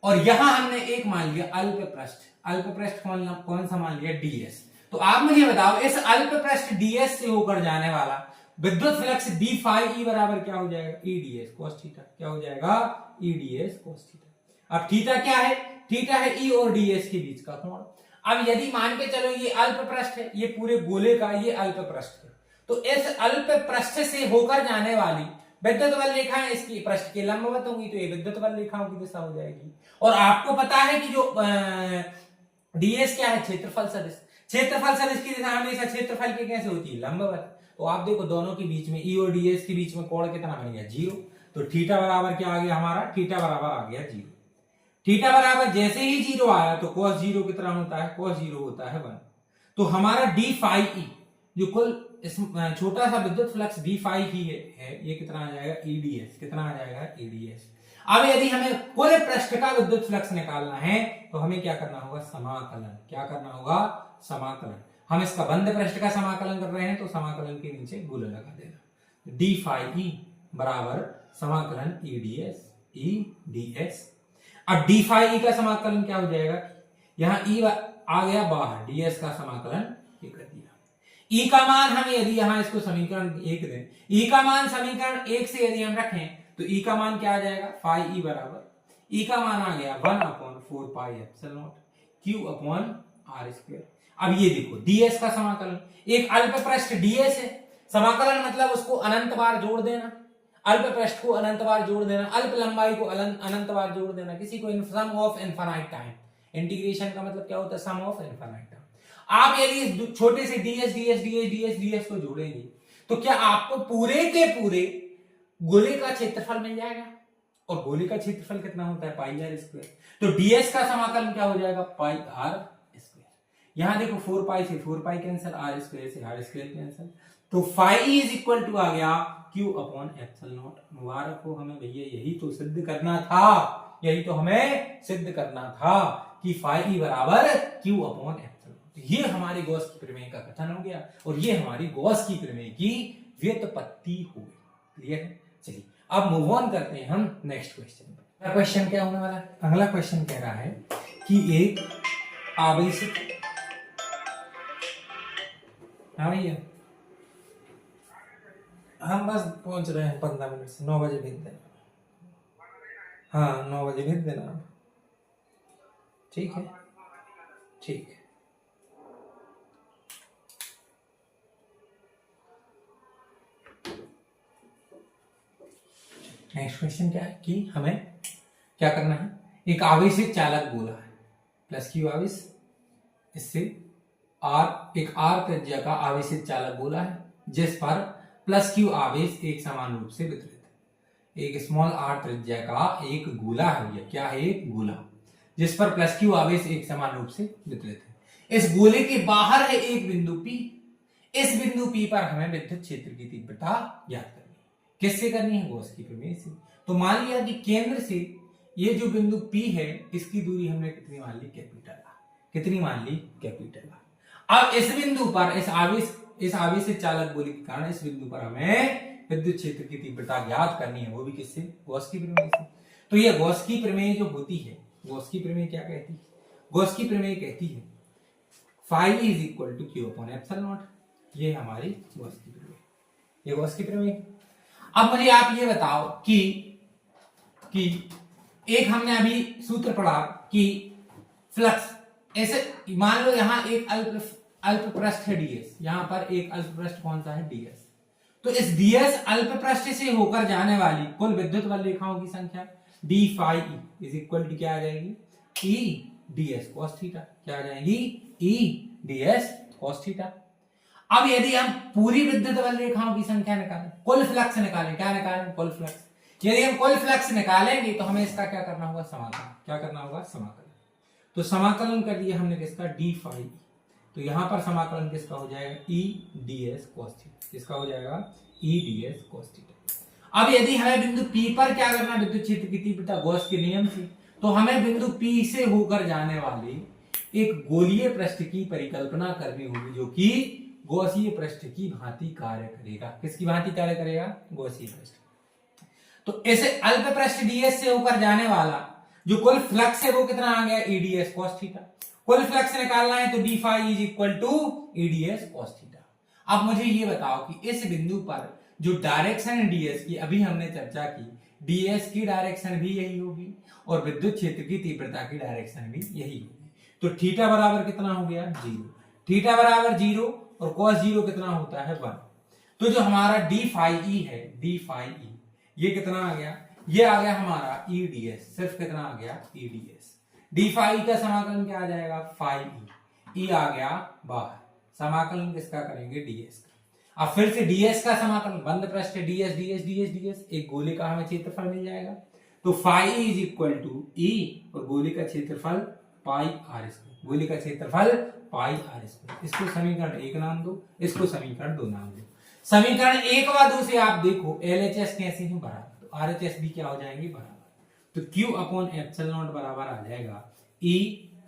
और यहां हमने एक मान लिया अल्प पृष्ठ। अल्प पृष्ठ कौन सा मान लिया DS। तो आप मुझे बताओ इस अल्प पृष्ठ DS से होकर जाने वाला विद्युत फ्लक्स d फाई E बराबर क्या हो जाएगा EdS cos थीटा। क्या हो जाएगा EdS cos थीटा। अब थीटा क्या है, थीटा है E और DS के बीच का कोण। अब यदि मान के चलो ये अल्प पृष्ठ है, ये पूरे गोले का ये अल्प पृष्ठ है, तो इस अल्प पृष्ठ से होकर जाने वाली विद्युत बल रेखाएं इसकी पृष्ठ के लंबवत होंगी, तो ये विद्युत बल रेखाओं की दिशा हो जाएगी। और आपको पता है कि जो DS क्या है क्षेत्रफल सदिश, क्षेत्रफल सदिश की दिशा हमेशा क्षेत्रफल के कैसे होती है लंबवत। तो आप देखो दोनों के बीच में E और DS के बीच में कोण कितना बन गया 0। तो थीटा बराबर क्या आ गया हमारा, थीटा बराबर आ गया 0। थीटा बराबर जैसे ही 0 आया तो cos 0 कितना होता है, cos 0 होता है 1। तो हमारा d फाई E जो कुल छोटा सा विद्युत फ्लक्स d फाई ही है, ये कितना आ जाएगा EdS, कितना आ जाएगा EdS। अब यदि हमें कुल पृष्ठ का विद्युत फ्लक्स निकालना है तो हमें क्या करना होगा समाकलन। क्या करना होगा समाकलन। हम इसका बंद पृष्ठ का समाकलन कर रहे हैं तो समाकलन के नीचे गुण लगा देना। d फाई E बराबर समाकलन EdS। अब d फाई E का समाकलन क्या हो जाएगा, यहां E आ गया बाहर, ds का समाकलन ये कर दिया। E का मान हम यदि यहां इसको समीकरण 1 दें, E का मान समीकरण 1 से यदि हम रखें तो E का मान क्या आ जाएगा फाई E बराबर, E का मान आ गया 1/4πε0 Q/r²। अब ये देखो ds का समाकलन, एक अल्प पृष्ठ ds है, समाकलन मतलब उसको अनंत बार जोड़ देना, अल्प पृष्ठ को अनंत बार जोड़ देना, अल्प लंबाई को अनंत बार जोड़ देना, किसी को सम ऑफ इनफाइनाइट टाइम। इंटीग्रेशन का मतलब क्या होता है सम ऑफ इनफाइनाइट टाइम। आप यदि इस छोटे से ds को जोड़ेंगे तो क्या आपको पूरे के पूरे गोले का क्षेत्रफल मिल जाएगा, और गोले का क्षेत्रफल कितना होता है πr²। तो ds का समाकलन क्या हो जाएगा πr²। यहां देखो 4π से 4π कैंसिल, r² से r² कैंसिल, तो फाई इज इक्वल टू आ गया Q/ε0। मुबारक हो हमें भैया, यही तो सिद्ध करना था, यही तो हमें सिद्ध करना था कि फाई E बराबर Q/ε। ये हमारी गॉस की प्रमेय का कथन हो गया और ये हमारी गॉस की प्रमेय की व्युत्पत्ति हो गई। क्लियर है। चलिए अब मूव ऑन करते हैं हम नेक्स्ट क्वेश्चन पर। अगला क्वेश्चन क्या होने वाला है, अगला क्वेश्चन कह रहा है कि एक आवेशित, हाँ भैया हम बस पहुंच रहे हैं 15 मिनट से, 9 बजे भेज देना। हाँ 9 बजे भेज देना आप, ठीक है ठीक है। नेक्स्ट क्वेश्चन क्या है कि हमें क्या करना है, एक आवेशित चालक गोला है प्लस Q आवेश, इससे एक R त्रिज्या का आवेशित चालक गोला है जिस पर प्लस Q आवेश एक समान रूप से वितरित है। एक स्मॉल r त्रिज्या का एक गोला है, यह क्या है एक गोला जिस पर प्लस Q आवेश एक समान रूप से वितरित है। इस गोले के बाहर है एक बिंदु P, इस बिंदु P पर हमें विद्युत क्षेत्र की तीव्रता ज्ञात करनी है। किससे करनी है? गॉस की प्रमेय से। तो मान लिया कि केंद्र से ये जो बिंदु P है इसकी दूरी हमने कितनी मान ली? Capital R. कितनी मान ली? Capital R. अब इस बिंदु पर इस आवेश चालक गोले के कारण इस बिंदु पर हमें विद्युत क्षेत्र की तीव्रता ज्ञात करनी है, वो भी किससे? गॉस की प्रमेय से। तो ये गॉस की प्रमेय जो होती है, गॉस की प्रमेय क्या कहती है? गॉस की प्रमेय कहती है phi is equal to q upon epsilon naught. ये हमारी गॉस की प्रमेय, ये गॉस की प्रमेय। अब मुझे आप ये बताओ कि एक हमने अभी सूत्र पढ़ा कि फ्लक्स, ऐसे मान लो यहां एक अल्प पृष्ठ है डीएस, यहां पर एक अल्प पृष्ठ कौन सा है? डीएस। तो इस डीएस अल्प पृष्ठ से होकर जाने वाली कुल विद्युत बल रेखाओं की संख्या d phi E is equal to क्या आ जाएगी? E ds cos theta. क्या आ जाएगी? E ds cos theta. अब यदि हम पूरी विद्युत बल रेखाओं की संख्या निकालें, कुल फ्लक्स निकालें, क्या निकालें? कुल फ्लक्स। यदि हम कुल फ्लक्स निकालेंगे तो हमें इसका क्या करना होगा? समाकलन। क्या करना होगा? समाकलन। तो समाकलन कर दिया हमने किसका? D phi. तो यहां पर समाकलन किसका हो जाएगा? E ds cos theta. किसका हो जाएगा? E ds cos theta. अब यदि हमें बिंदु P पर क्या करना? विद्युत क्षेत्र की तीव्रता गॉस के नियम से, तो हमें बिंदु P से होकर जाने वाले एक गोलीय पृष्ठ की परिकल्पना करनी होगी जो कि गॉसीय पृष्ठ की भांति कार्य करेगा। किसकी भांति कार्य करेगा? गॉसीय पृष्ठ। तो ऐसे अल्प पृष्ठ डीएस से होकर जाने वाला जो कुल फ्लक्स है वो कितना आ गया? E ds cos theta. कुल फ्लक्स निकालना है तो d phi is equal to E ds cos theta. अब मुझे ये बताओ कि इस बिंदु पर जो डायरेक्शन है डीएस की, अभी हमने चर्चा की, डीएस की डायरेक्शन भी यही होगी और विद्युत क्षेत्र की तीव्रता की डायरेक्शन भी यही होगी। तो थीटा बराबर कितना हो गया? 0। थीटा बराबर 0 और कॉस 0 कितना होता है? 1। तो जो हमारा डी फाई ई है, डी फाई ई, ये कितना आ गया? ये आ गया हमारा ई डीएस। सिर्फ कितना आ गया? ई डीएस। डी फाई का समाकलन क्या आ जाएगा? Phi E. ई आ गया बाहर। समाकलन किसका करेंगे? डीएस का। अब फिर से डीएस का समाकलन, बंद पृष्ठ डीएस डीएस डीएस डीएस, एक गोले का हमें क्षेत्रफल मिल जाएगा। तो फाई इज इक्वल टू ई और गोले का क्षेत्रफल पाई आर स्क्वायर। गोले का क्षेत्रफल पाई आर स्क्वायर। इसको समीकरण 1 नाम दो, इसको समीकरण 2 नाम दो। समीकरण 1 व 2 से आप देखो एलएचएस कैसे हैं? बराबर। तो आरएचएस भी क्या हो जाएंगे? बराबर। तो Q अपॉन एप्सिलॉन नॉट बराबर आ जाएगा E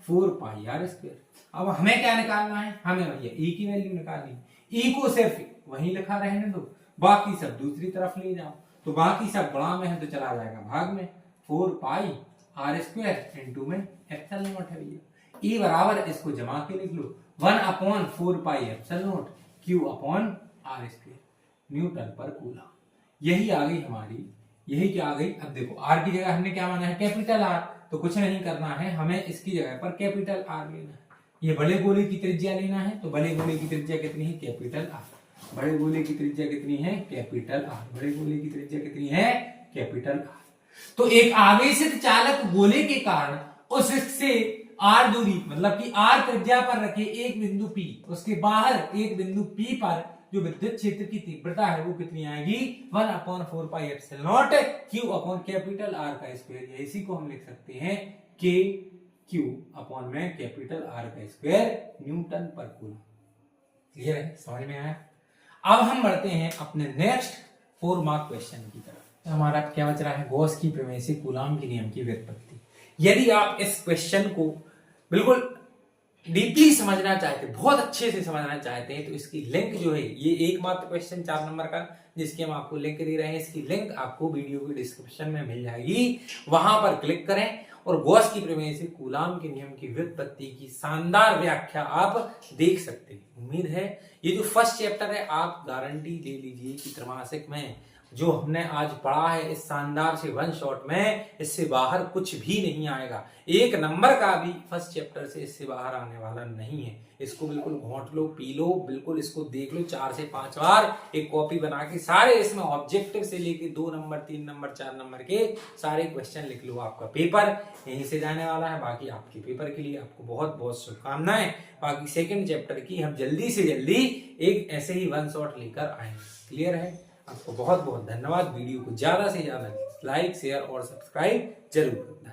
4 पाई आर स्क्वायर। अब हमें क्या निकालना है? हमें भैया E की वैल्यू निकालनी। E को सिर्फ वहीं लिखा रहने दो, बाकी सब दूसरी तरफ ले जाओ। तो बाकी सब गुणा में है तो चला जाएगा भाग में। 4 पाई आर स्क्वायर इंटू में एप्सिलॉन नॉट है भैया। E बराबर, इसको जमा के लिख लो, 1 upon 4 pi epsilon naught Q upon r square newton पर कूलम। यही आ गई हमारी, यही क्या आ गई? अब देखो आर की जगह हमने क्या माना है? Capital R. तो कुछ नहीं करना है, हमें इसकी जगह पर कैपिटल आर लेना है। ये बड़े गोले की त्रिज्या लेना है, तो बड़े गोले की त्रिज्या कितनी है? Capital R. बड़े गोले की त्रिज्या कितनी है? Capital R. बड़े गोले की त्रिज्या कितनी है? Capital R. तो एक आवेशित चालक गोले के कारण उससे आर दूरी, मतलब कि आर त्रिज्या पर रखे एक बिंदु P, उसके बाहर एक बिंदु P पर जो विद्युत क्षेत्र की तीव्रता है वो कितनी आएगी? 1 upon 4 pi epsilon naught Q upon capital R का स्क्वायर। इसी को हम लिख सकते हैं K Q अपॉन में कैपिटल आर का स्क्वायर न्यूटन पर कूलम। क्लियर है? समझ में आया? अब हम बढ़ते हैं अपने नेक्स्ट 4 मार्क क्वेश्चन की तरफ। हमारा क्या बच रहा है? गॉस की प्रमेय से कूलम के नियम की व्युत्पत्ति। यदि आप इस क्वेश्चन को बिल्कुल डीपली समझना चाहते, बहुत अच्छे से समझना चाहते हैं, तो इसकी लिंक जो है, ये एकमात्र क्वेश्चन 4 नंबर का जिसकी हम आपको लिंक दे रहे हैं, इसकी लिंक आपको वीडियो के डिस्क्रिप्शन में मिल जाएगी। वहां पर क्लिक करें और गॉस की प्रमेय से कूलम के नियम की व्युत्पत्ति की शानदार व्याख्या आप देख सकते हैं। उम्मीद है ये जो फर्स्ट चैप्टर है आप गारंटी ले लीजिए कि त्रैमासिक में जो हमने आज पढ़ा है इस शानदार से 1 शॉट में, इससे बाहर कुछ भी नहीं आएगा। 1 नंबर का भी फर्स्ट चैप्टर से इससे बाहर आने वाला नहीं है। इसको बिल्कुल घोंट लो, पी लो, बिल्कुल इसको देख लो 4 से 5 बार, एक कॉपी बना के सारे इसमें ऑब्जेक्टिव से लेके 2 नंबर 3 नंबर 4 नंबर के सारे क्वेश्चन लिख लो। आपका पेपर यहीं से जाने वाला है। बाकी आपके पेपर के लिए आपको बहुत बहुत शुभकामनाएं। बाकी सेकंड चैप्टर की हम जल्दी से जल्दी एक ऐसे ही 1 शॉट लेकर आएंगे। क्लियर है? आपको बहुत बहुत धन्यवाद। वीडियो को ज्यादा से ज्यादा लाइक, शेयर और सब्सक्राइब जरूर करना।